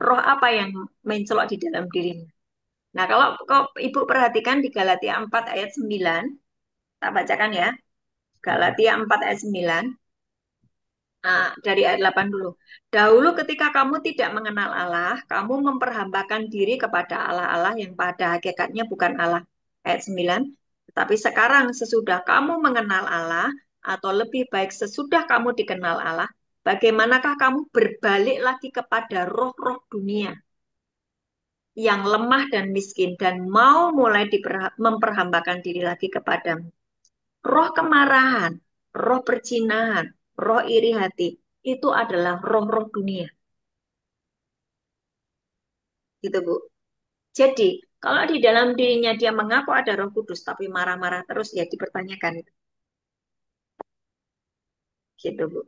Roh apa yang mencelok di dalam dirinya? Nah, kalau Ibu perhatikan di Galatia 4 ayat 9, tak bacakan ya. Galatia 4 ayat 9. Nah, dari ayat 8 dulu. Dahulu ketika kamu tidak mengenal Allah, kamu memperhambakan diri kepada Allah-Allah yang pada hakikatnya bukan Allah. Ayat 9. Tetapi sekarang sesudah kamu mengenal Allah, atau lebih baik sesudah kamu dikenal Allah, bagaimanakah kamu berbalik lagi kepada roh-roh dunia yang lemah dan miskin dan mau mulai memperhambakan diri lagi kepadamu? Roh kemarahan, roh percinahan, roh iri hati, itu adalah roh-roh dunia. Gitu, Bu. Jadi, kalau di dalam dirinya dia mengaku ada Roh Kudus, tapi marah-marah terus, ya dipertanyakan itu. Gitu, Bu.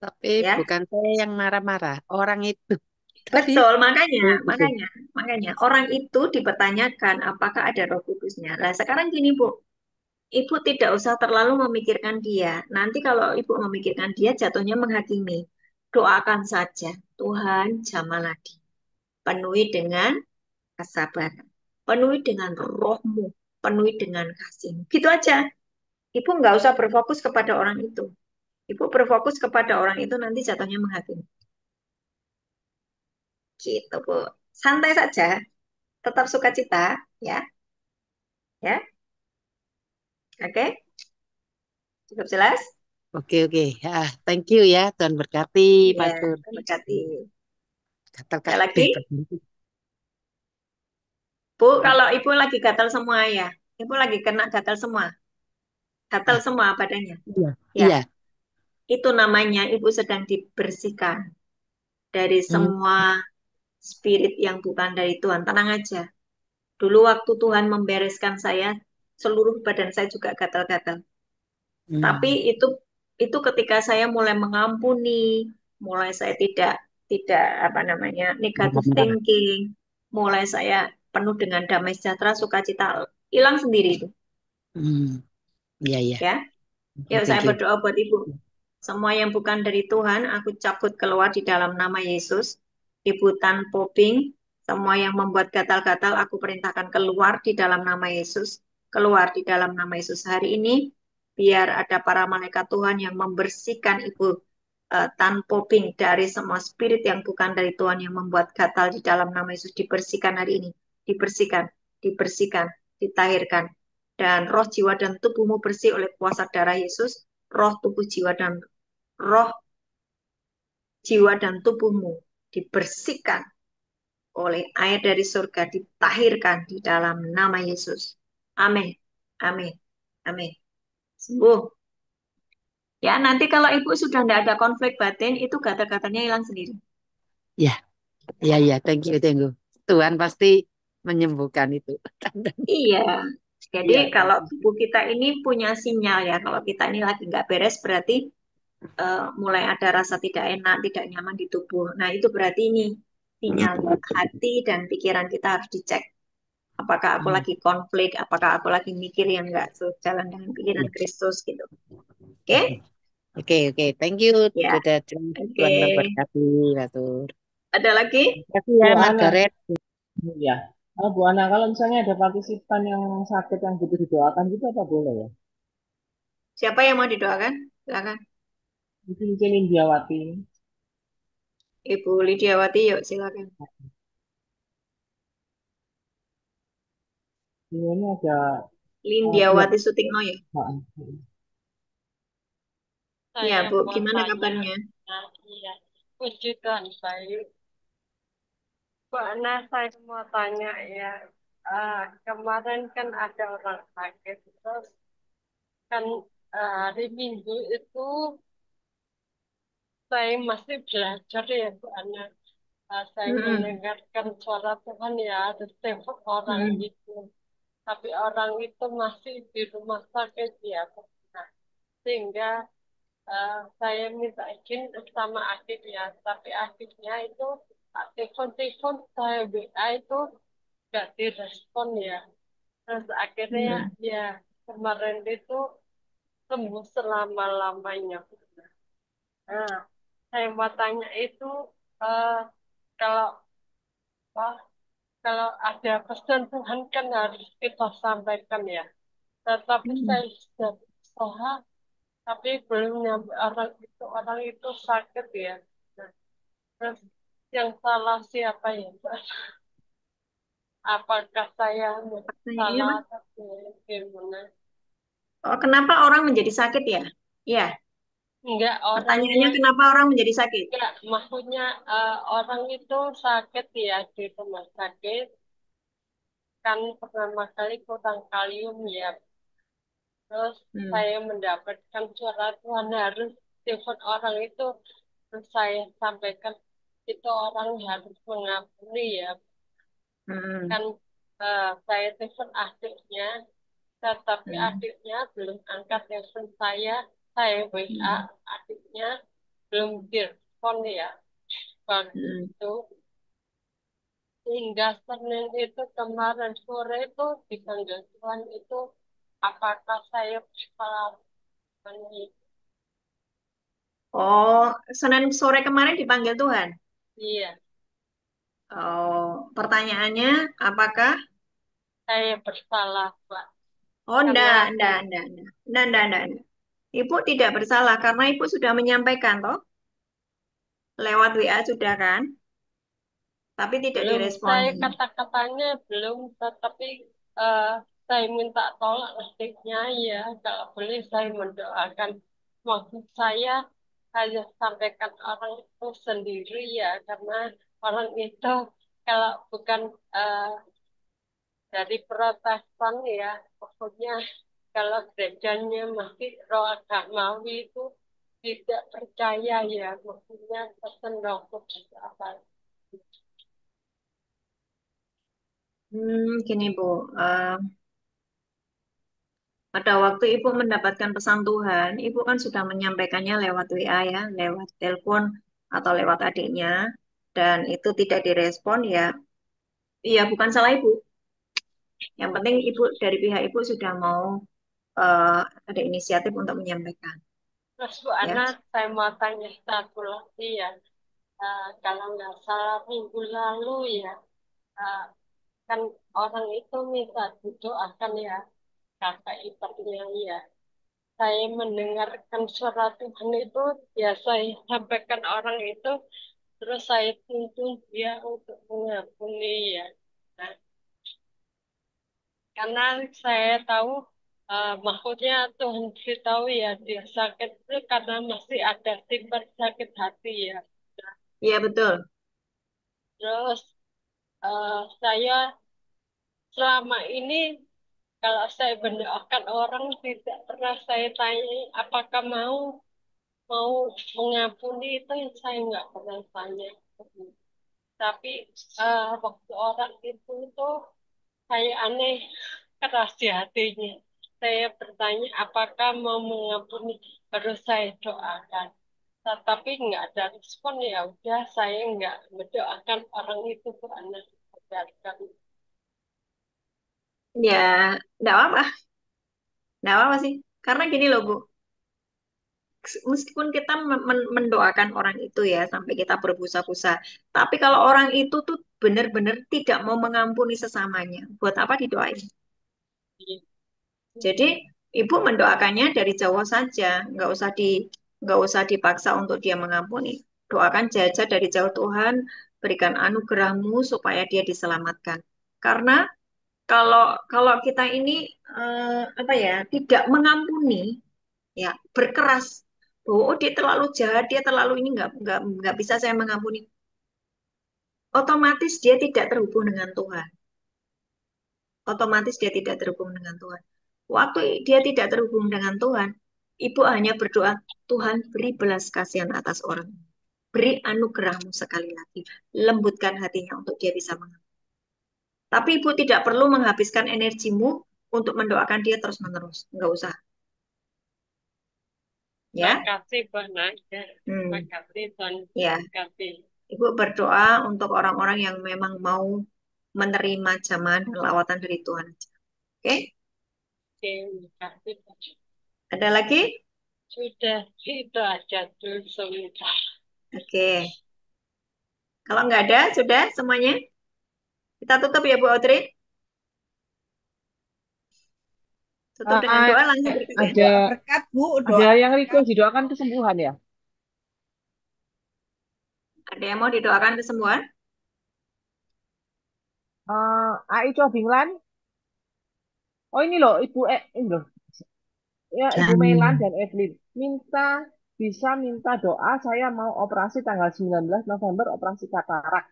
Tapi Ya, bukan saya yang marah-marah, orang itu. Tapi betul. Makanya, itu. makanya, makanya orang itu dipertanyakan apakah ada Roh Kudusnya. Nah, sekarang gini, Bu. Ibu tidak usah terlalu memikirkan dia. Nanti kalau Ibu memikirkan dia, jatuhnya menghakimi. Doakan saja, Tuhan Jamaladi. Penuhi dengan kesabaran. Penuhi dengan rohmu, penuhi dengan kasihmu. Gitu aja. Ibu nggak usah berfokus kepada orang itu. Ibu berfokus kepada orang itu nanti jatuhnya menghakimi. Gitu, Bu. Santai saja, tetap sukacita, ya. Ya, oke. Cukup jelas? Oke, oke. Thank you ya, Tuhan berkati, Iya, Pastor. berkati. Gatal Ada kabeh. lagi? Bu, kalau Ibu lagi gatal semua ya. Ibu lagi kena gatal semua. Gatal Ah, semua badannya. iya, Ya, iya. itu namanya Ibu sedang dibersihkan dari Hmm, semua spirit yang bukan dari Tuhan. Tenang aja. Dulu waktu Tuhan membereskan saya, seluruh badan saya juga gatal-gatal. Tapi hmm. itu ketika saya mulai mengampuni, mulai saya tidak apa namanya negative Marah-marah. thinking, mulai saya penuh dengan damai sejahtera, sukacita, hilang sendiri itu. Hmm, iya, iya. Ya, yuk saya Thank you. berdoa buat Ibu. Semua yang bukan dari Tuhan, aku cabut keluar di dalam nama Yesus. Ibu Tan Poping, semua yang membuat gatal-gatal, aku perintahkan keluar di dalam nama Yesus. Keluar di dalam nama Yesus hari ini, biar ada para malaikat Tuhan yang membersihkan Ibu Tan Poping dari semua spirit yang bukan dari Tuhan yang membuat gatal di dalam nama Yesus dibersihkan hari ini. dibersihkan, dibersihkan, ditahirkan. Dan roh, jiwa, dan tubuhmu bersih oleh kuasa darah Yesus. Roh, tubuh, roh, jiwa, dan tubuhmu dibersihkan oleh air dari surga, ditahirkan di dalam nama Yesus. Amin. Amin. Amin. Sembuh. Ya, nanti kalau ibu sudah tidak ada konflik batin, itu gatal-gatalnya hilang sendiri. Ya, ya, thank you, thank you. Tuhan pasti menyembuhkan itu. Iya. Jadi Iya, kalau tubuh kita ini punya sinyal ya, kalau kita ini lagi nggak beres berarti mulai ada rasa tidak enak, tidak nyaman di tubuh. Nah itu berarti ini sinyal hati dan pikiran kita harus dicek. Apakah aku lagi konflik, apakah aku lagi mikir yang nggak sejalan dengan pikiran iya. Kristus gitu. Oke? Oke, thank you, Ya, Tuhan oke. Tuhan memberkati, Batur. Ada lagi? Terima kasih ya, Bu Ana, Margaret. ya. Bu Ana, kalau misalnya ada partisipan yang sakit yang butuh didoakan gitu apa boleh ya? Siapa yang mau didoakan? Silakan. Mungkin Indiawati. Ibu Lidiawati, yuk silakan. Ini ada dia. Lindiawati Sutikno ya? Iya, Saya Bu. mau Gimana tanya, kabarnya? nah, iya, puji Tuhan saya. Mbak Nah, saya mau tanya ya, kemarin kan ada orang sakit, terus kan hari Minggu itu saya masih belajar ya, Bu Ana. Saya Mm-mm. mendengarkan suara Tuhan ya, ada telepon orang Mm-mm. itu. Tapi orang itu masih di rumah sakit ya, Bu. Nah, sehingga saya minta izin sama adiknya, tapi adiknya itu telepon-telepon saya WA itu nggak direspon ya. Terus akhirnya Mm-mm. ya kemarin itu sembuh selama-lamanya. Nah, saya mau tanya itu eh, kalau wah, kalau ada pesan Tuhan kan harus kita sampaikan ya. Tetapi Mm-mm. saya sudah berusaha, tapi belum nyampe orang itu sakit ya. Nah, terus yang salah siapa ya? Apakah saya Pertanyaannya apa? salah atau gimana? Oh, kenapa orang menjadi sakit ya? Iya. Enggak, Pertanyaannya orangnya kenapa orang menjadi sakit? enggak, maksudnya orang itu sakit ya di rumah sakit kan pertama kali kurang kalium ya. Terus Hmm. saya mendapatkan surat Tuhan harus telepon orang itu, terus saya sampaikan itu orang harus mengampuni ya. Hmm. Kan saya telepon adiknya, tetapi Hmm. adiknya belum angkat telepon saya WA Hmm. adiknya belum direspon ya. Baru Hmm. itu hingga Senin itu kemarin sore itu dipanggil Tuhan itu apakah saya salah menulis? Oh, Senin sore kemarin dipanggil Tuhan. Iya, Oh, pertanyaannya apakah? saya bersalah, Pak. Oh, Karena enggak, aku enggak, enggak, enggak. Enggak, enggak, enggak, enggak. Ibu tidak bersalah karena Ibu sudah menyampaikan toh lewat WA sudah kan, tapi tidak belum, saya diresponi. kata-katanya belum, tetapi eh, saya minta tolong adiknya ya, kalau boleh saya mendoakan. Maksud saya hanya sampaikan orang itu sendiri ya, karena orang itu kalau bukan eh, dari Protestan ya, pokoknya kalau gerejanya masih roh agamawi itu tidak percaya ya, maksudnya pesan roh kudus apa. Gini Bu, pada waktu Ibu mendapatkan pesan Tuhan, Ibu kan sudah menyampaikannya lewat WA ya, lewat telepon atau lewat adiknya, dan itu tidak direspon ya, iya bukan salah Ibu. Yang penting Ibu dari pihak Ibu sudah mau ada inisiatif untuk menyampaikan, Terus Bu ya. Ana, saya mau tanya satu lagi ya. Kalau nggak salah minggu lalu ya, eh, kan orang itu minta didoakan ya, kakak iparnya ya. Saya mendengarkan suara Tuhan itu, ya saya sampaikan orang itu, terus saya tuntun dia untuk mengampuni ya. Nah, karena saya tahu maksudnya Tuhan beritahu ya dia sakit itu karena masih ada simpan sakit hati ya. Iya, betul. Terus saya selama ini kalau saya mendoakan orang tidak pernah saya tanya apakah mau mau mengampuni itu yang saya nggak pernah tanya. Tapi waktu orang itu tuh kayak aneh keras di hatinya. Saya bertanya apakah mau mengampuni harus saya doakan. Tetapi nggak ada respon ya udah saya nggak mendoakan orang itu karena biarkan. Ya, enggak apa-apa. Enggak apa-apa sih. Karena gini loh, Bu. Meskipun kita mendoakan orang itu ya sampai kita berbusa-busa, tapi kalau orang itu tuh benar-benar tidak mau mengampuni sesamanya, buat apa didoain? Iya. Jadi ibu mendoakannya dari jauh saja, nggak usah dipaksa untuk dia mengampuni. Doakan saja dari jauh, Tuhan berikan anugerahmu supaya dia diselamatkan. Karena kalau kalau kita ini apa ya tidak mengampuni, ya berkeras, oh dia terlalu jahat, dia terlalu ini nggak bisa saya mengampuni. Otomatis dia tidak terhubung dengan Tuhan. Otomatis dia tidak terhubung dengan Tuhan. Waktu dia tidak terhubung dengan Tuhan, ibu hanya berdoa, Tuhan beri belas kasihan atas orang. Beri anugerahmu sekali lagi. Lembutkan hatinya untuk dia bisa mengampuni. Tapi ibu tidak perlu menghabiskan energimu untuk mendoakan dia terus-menerus. Enggak usah. Terima Ya, kasih banyak ya. Terima hmm. kasih Tuhan. Ya. Terima kasih. Ibu berdoa untuk orang-orang yang memang mau menerima jamahan dan lawatan dari Tuhan. Oke? Terima kasih. Ada lagi? Sudah itu aja dulu sebentar. Oke. Kalau nggak ada, sudah semuanya? Kita tutup ya Bu Audrey. Tutup dengan Ah, doa langsung berkat ya. ada Doa berkat, Bu, ada doa yang berkat. request didoakan kesembuhan ya? Ada yang mau didoakan kesembuhan? Aico Binglan. Oh ini loh, ini loh. Ya, Ibu Melan Jangan. dan Evelyn. Bisa minta doa, saya mau operasi tanggal 19 November, operasi katarak.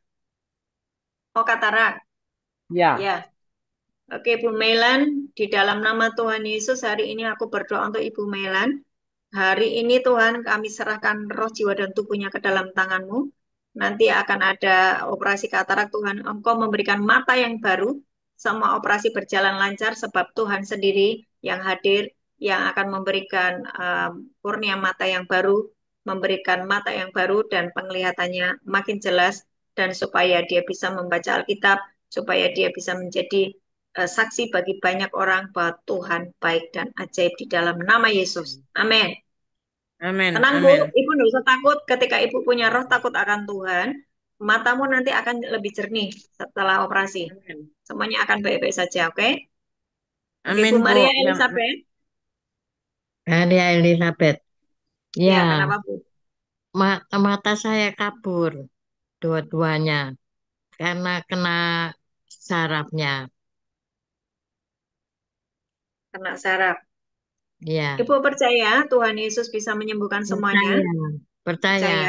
Oh, katarak. Ya. Ya. Oke, Bu Melan, di dalam nama Tuhan Yesus, hari ini aku berdoa untuk Ibu Melan. Hari ini Tuhan kami serahkan roh, jiwa, dan tubuhnya ke dalam tangan-Mu. Nanti akan ada operasi katarak, Tuhan. Engkau memberikan mata yang baru. Semua operasi berjalan lancar sebab Tuhan sendiri yang hadir, yang akan memberikan kurnia mata yang baru, memberikan mata yang baru dan penglihatannya makin jelas, dan supaya dia bisa membaca Alkitab, supaya dia bisa menjadi saksi bagi banyak orang bahwa Tuhan baik dan ajaib di dalam nama Yesus. Amin. Amin, Tenang Bu, amin. Ibu nggak usah takut. Ketika Ibu punya roh takut akan Tuhan, matamu nanti akan lebih jernih setelah operasi. Amin. Semuanya akan baik-baik saja, oke? Oke, Bu Amin, Bu. Maria Yang Elizabeth. Maria Elizabeth. Ya, Ya, kenapa Bu? mata saya kabur dua-duanya karena kena sarafnya. Kena saraf. Ya, Ibu percaya Tuhan Yesus bisa menyembuhkan semuanya? percaya, percaya,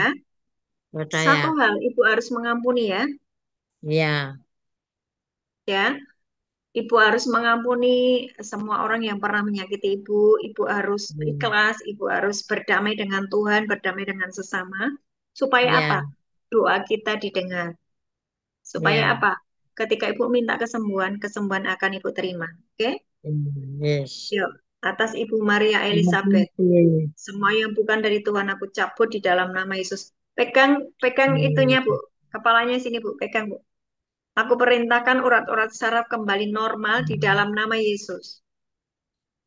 Percaya. Satu percaya. hal, Ibu harus mengampuni ya. Ya, Ya, Ibu harus mengampuni semua orang yang pernah menyakiti Ibu. Ibu harus ya, ikhlas, Ibu harus berdamai dengan Tuhan, berdamai dengan sesama. Supaya apa? ya, Doa kita didengar. Supaya ya. apa? Ketika Ibu minta kesembuhan, kesembuhan akan Ibu terima. Oke? Yes. Yuk, atas Ibu Maria Terima Elizabeth. kasih. Semua yang bukan dari Tuhan aku cabut di dalam nama Yesus. Pegang, pegang itunya Bu. Kepalanya sini Bu, pegang Bu. Aku perintahkan urat-urat saraf kembali normal di dalam nama Yesus.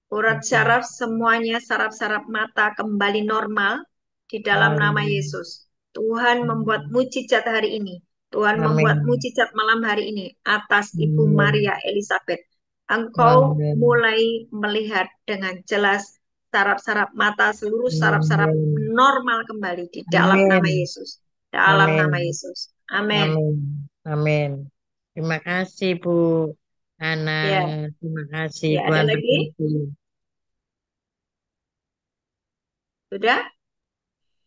Urat saraf semuanya, saraf-saraf mata kembali normal di dalam nama Amin. Yesus. Tuhan membuat mujizat hari ini. Tuhan membuat Amin. mujizat malam hari ini atas Ibu Amin. Maria Elizabeth. Engkau Amin. mulai melihat dengan jelas saraf-saraf mata, seluruh saraf-saraf Amin. normal kembali di dalam nama Amin. Yesus. Dalam nama Amin. Yesus. Amin. Amin. Amin. Terima kasih, Bu. Ana, Ya, terima kasih ya ada Tuhan lagi? terpuji. Sudah?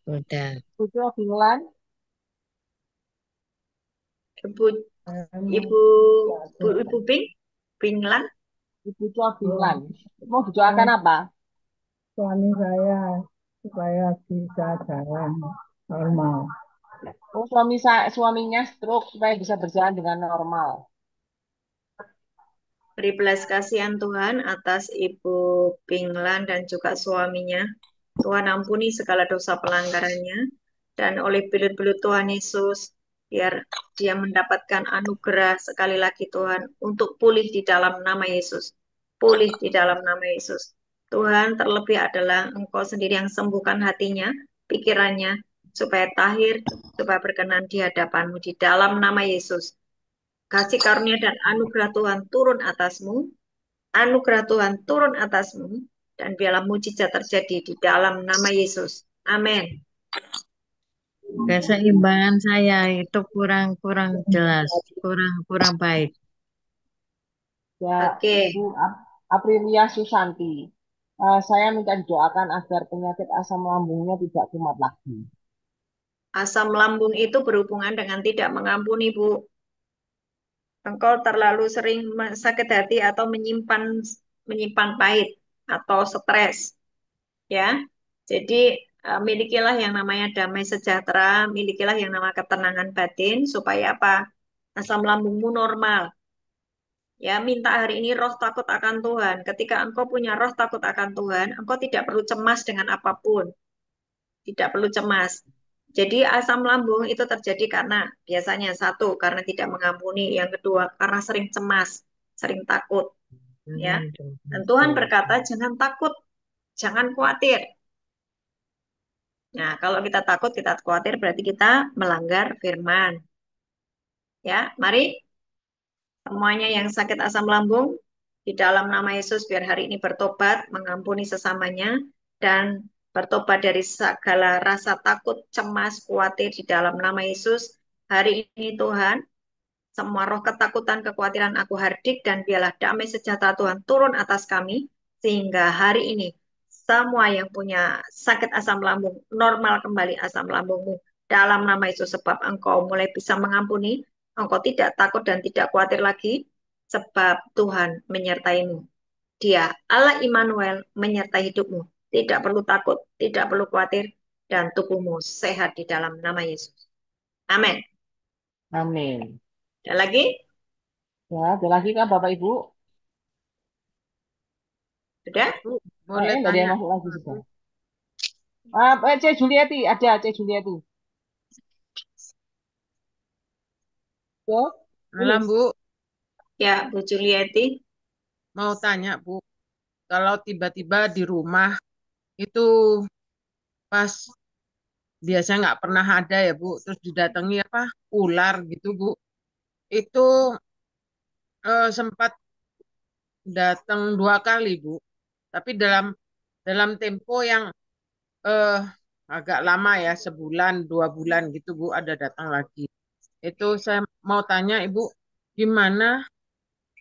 Udah. Pucuk Binglan. Ibu, ibu, ibu Ping, Pinglan. Ibu Chua Binglan. Mau didoakan apa? Suami saya supaya bisa jalan normal. Oh, suaminya stroke supaya bisa berjalan dengan normal. Beri belas kasihan Tuhan atas Ibu Pinglan dan juga suaminya. Tuhan ampuni segala dosa pelanggarannya. Dan oleh belut-belut Tuhan Yesus, biar dia mendapatkan anugerah sekali lagi Tuhan untuk pulih di dalam nama Yesus. Pulih di dalam nama Yesus. Tuhan, terlebih adalah Engkau sendiri yang sembuhkan hatinya, pikirannya, supaya tahir, supaya berkenan di hadapan-Mu di dalam nama Yesus. Kasih karunia dan anugerah Tuhan turun atasmu, anugerah Tuhan turun atasmu, dan biarlah mujizat terjadi di dalam nama Yesus. Amin. Keseimbangan saya itu kurang jelas, kurang baik. Ya, Oke, Ibu Aprilia Susanti. Saya minta didoakan agar penyakit asam lambungnya tidak kumat lagi. asam lambung itu berhubungan dengan tidak mengampuni, Bu. Engkau terlalu sering sakit hati atau menyimpan pahit atau stres, ya. Jadi milikilah yang namanya damai sejahtera, milikilah yang namanya ketenangan batin supaya apa? Asam lambungmu normal. Ya, minta hari ini roh takut akan Tuhan. Ketika engkau punya roh takut akan Tuhan, engkau tidak perlu cemas dengan apapun. Tidak perlu cemas. Jadi asam lambung itu terjadi karena biasanya satu, karena tidak mengampuni. Yang kedua, karena sering cemas, sering takut. Ya. Dan Tuhan berkata, jangan takut, jangan khawatir. Nah, kalau kita takut, kita khawatir, berarti kita melanggar firman. Ya, mari semuanya yang sakit asam lambung, di dalam nama Yesus, biar hari ini bertobat, mengampuni sesamanya, dan bertobat dari segala rasa takut, cemas, khawatir di dalam nama Yesus. Hari ini Tuhan, semua roh ketakutan, kekhawatiran aku hardik, dan biarlah damai sejahtera Tuhan turun atas kami, sehingga hari ini semua yang punya sakit asam lambung, normal kembali asam lambungmu dalam nama Yesus, sebab engkau mulai bisa mengampuni, engkau tidak takut dan tidak khawatir lagi, sebab Tuhan menyertaimu. Dia, Allah Immanuel, menyertai hidupmu. Tidak perlu takut, tidak perlu khawatir, dan tubuhmu sehat di dalam nama Yesus. Amin. Amin. Ada lagi? Ya, ada lagi kan Bapak Ibu? Sudah? Bu, boleh Nggak ada yang tanya? masuk lagi sudah. C. Julieti, ada C. Julieti. Oke, Malam tulis. Bu, Ya, Bu Julieti. mau tanya Bu, kalau tiba-tiba di rumah itu pas biasanya nggak pernah ada ya Bu, terus didatangi apa ular gitu Bu, itu sempat datang 2 kali Bu, tapi dalam dalam tempo yang eh, agak lama ya, sebulan 2 bulan gitu Bu, ada datang lagi. Itu saya mau tanya Ibu, gimana?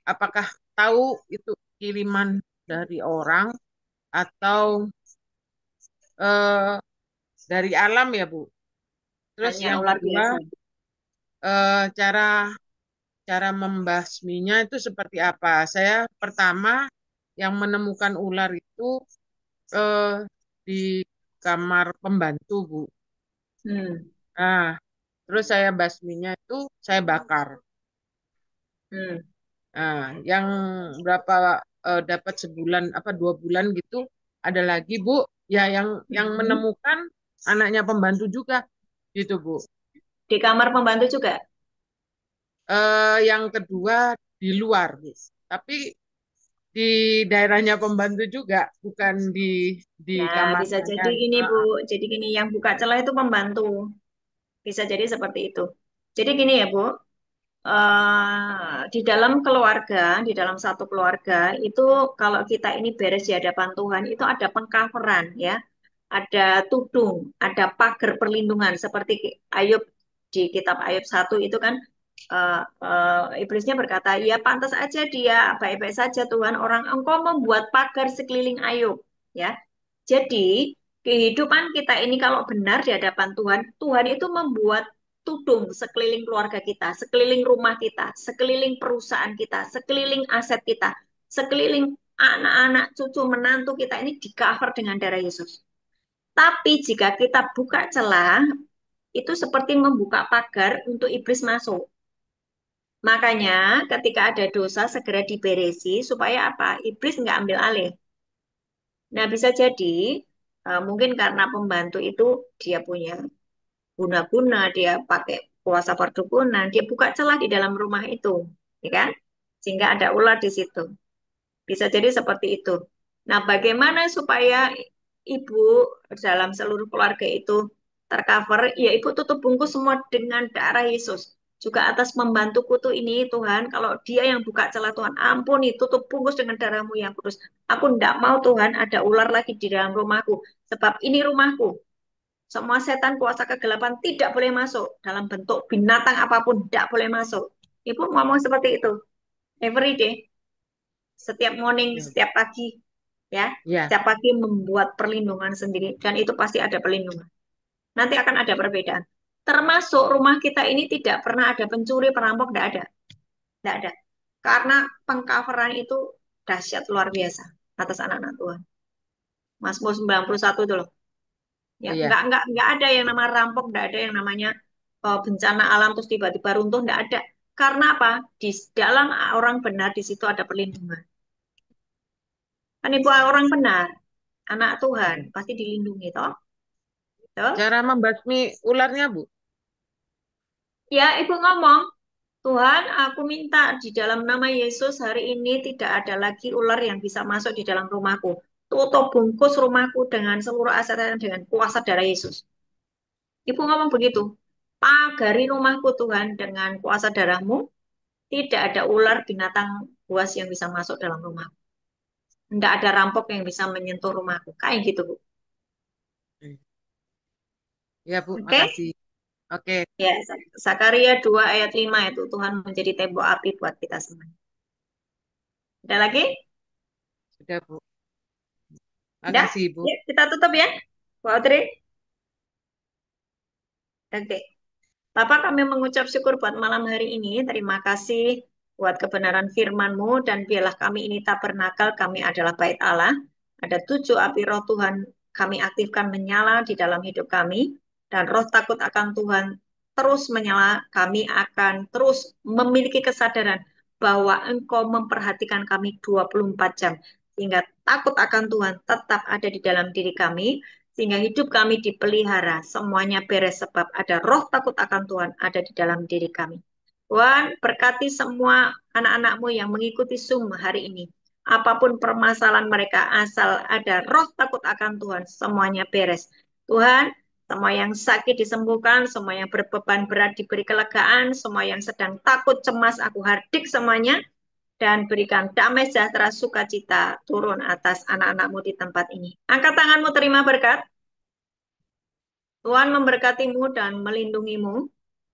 Apakah tahu itu kiriman dari orang atau eh, dari alam ya Bu? Terus Hanya yang ular kedua, biasa. cara cara membasminya itu seperti apa? Saya pertama yang menemukan ular itu eh, di kamar pembantu Bu. Hmm. Nah, terus saya basminya itu saya bakar. Hmm. Nah, yang berapa dapat sebulan apa 2 bulan gitu ada lagi Bu, ya yang Hmm. menemukan anaknya pembantu juga gitu Bu. Di kamar pembantu juga. Yang kedua di luar Bu, tapi di daerahnya pembantu juga, bukan di Nah, bisa kamarnya jadi kan. gini, Bu. Jadi gini, yang buka celah itu pembantu. Bisa jadi seperti itu. Jadi gini ya, Bu. Di dalam keluarga, di dalam satu keluarga, itu kalau kita ini beres di hadapan Tuhan, itu ada pengcoveran ya. Ada tudung, ada pagar perlindungan. Seperti Ayub, di kitab Ayub 1 itu kan, iblisnya berkata, ya pantas aja dia baik-baik saja Tuhan, orang engkau membuat pagar sekeliling Ayub. Ya, jadi kehidupan kita ini kalau benar di hadapan Tuhan, Tuhan itu membuat tudung sekeliling keluarga kita, sekeliling rumah kita, sekeliling perusahaan kita, sekeliling aset kita, sekeliling anak-anak, cucu, menantu kita ini di cover dengan darah Yesus. Tapi jika kita buka celah, itu seperti membuka pagar untuk iblis masuk. Makanya ketika ada dosa segera diberesi supaya apa? Iblis nggak ambil alih. Nah bisa jadi mungkin karena pembantu itu dia punya guna-guna, dia pakai kuasa perdukunan, dia buka celah di dalam rumah itu, ya kan? Sehingga ada ular di situ. Bisa jadi seperti itu. Nah, bagaimana supaya ibu dalam seluruh keluarga itu tercover? Ya, ibu tutup bungkus semua dengan darah Yesus. Juga atas membantu kutu ini, Tuhan, kalau dia yang buka celah, Tuhan, ampuni, tutup bungkus dengan darahmu yang kudus. Aku tidak mau, Tuhan, ada ular lagi di dalam rumahku. Sebab ini rumahku. Semua setan kuasa kegelapan tidak boleh masuk. Dalam bentuk binatang apapun tidak boleh masuk. Ibu ngomong seperti itu. Every day. Setiap morning, Ya. setiap pagi. Ya, Ya. setiap pagi membuat perlindungan sendiri. Dan itu pasti ada perlindungan. Nanti akan ada perbedaan. Termasuk rumah kita ini tidak pernah ada pencuri, perampok, tidak ada. Tidak ada. Karena pengcoveran itu dahsyat luar biasa atas anak-anak Tuhan. Mazmur 91 itu loh. Ya, Iya. nggak ada yang nama rampok, nggak ada yang namanya bencana alam terus tiba-tiba runtuh, nggak ada. Karena apa? Di dalam orang benar di situ ada perlindungan. Kan ibu orang benar, anak Tuhan pasti dilindungi, toh? Betul? Cara membasmi ularnya, Bu? Ya, ibu ngomong, Tuhan, aku minta di dalam nama Yesus hari ini tidak ada lagi ular yang bisa masuk di dalam rumahku. Tutup bungkus rumahku dengan seluruh aset dan dengan kuasa darah Yesus. Ibu ngomong begitu. Pagari rumahku Tuhan dengan kuasa darahmu. Tidak ada ular binatang buas yang bisa masuk dalam rumahku. Tidak ada rampok yang bisa menyentuh rumahku. Kayak gitu, Bu. Ya, Bu. Oke? Makasih. Oke. Ya, Zakaria 2 ayat 5 itu Tuhan menjadi tembok api buat kita semua. Ada lagi? Sudah, Bu. Udah? Makasih, Bu. Ya, kita tutup ya. Bu Audrey. Oke. Bapak, kami mengucap syukur buat malam hari ini. Terima kasih buat kebenaran firman-Mu dan biarlah kami ini tabernakel, kami adalah bait Allah. Ada 7 api roh Tuhan kami aktifkan menyala di dalam hidup kami dan roh takut akan Tuhan terus menyala. Kami akan terus memiliki kesadaran bahwa Engkau memperhatikan kami 24 jam sehingga takut akan Tuhan tetap ada di dalam diri kami sehingga hidup kami dipelihara, semuanya beres sebab ada roh takut akan Tuhan ada di dalam diri kami. Tuhan, berkati semua anak-anak-Mu yang mengikuti Zoom hari ini. Apapun permasalahan mereka, asal ada roh takut akan Tuhan, semuanya beres. Tuhan, semua yang sakit disembuhkan, semua yang berbeban berat diberi kelegaan, semua yang sedang takut, cemas, aku hardik semuanya, dan berikan damai sejahtera sukacita turun atas anak-anak-Mu di tempat ini. Angkat tanganmu terima berkat. Tuhan memberkatimu dan melindungimu.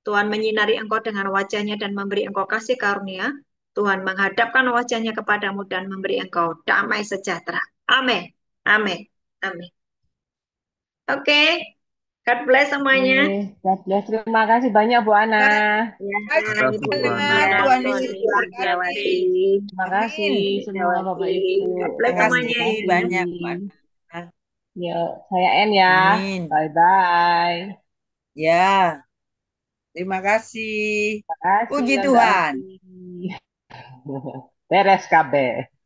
Tuhan menyinari engkau dengan wajahnya dan memberi engkau kasih karunia. Tuhan menghadapkan wajahnya kepadamu dan memberi engkau damai sejahtera. Amin. Amin. Amin. Oke. God bless semuanya. God bless. Terima kasih banyak Bu Ana. Ya, Kasih Ibu banget. ya, Tuhan Tony, Yesus Ibu memberkati. Widiawati. Terima Amin. kasih semua Bapak Widiawati. Ibu. God bless Terima semuanya kasih ya. banyak, Pak. Yuk, saya N ya. Amin. Bye-bye. Ya, terima kasih. Terima kasih Puji Tante Tuhan. Afi. Beres kabeh.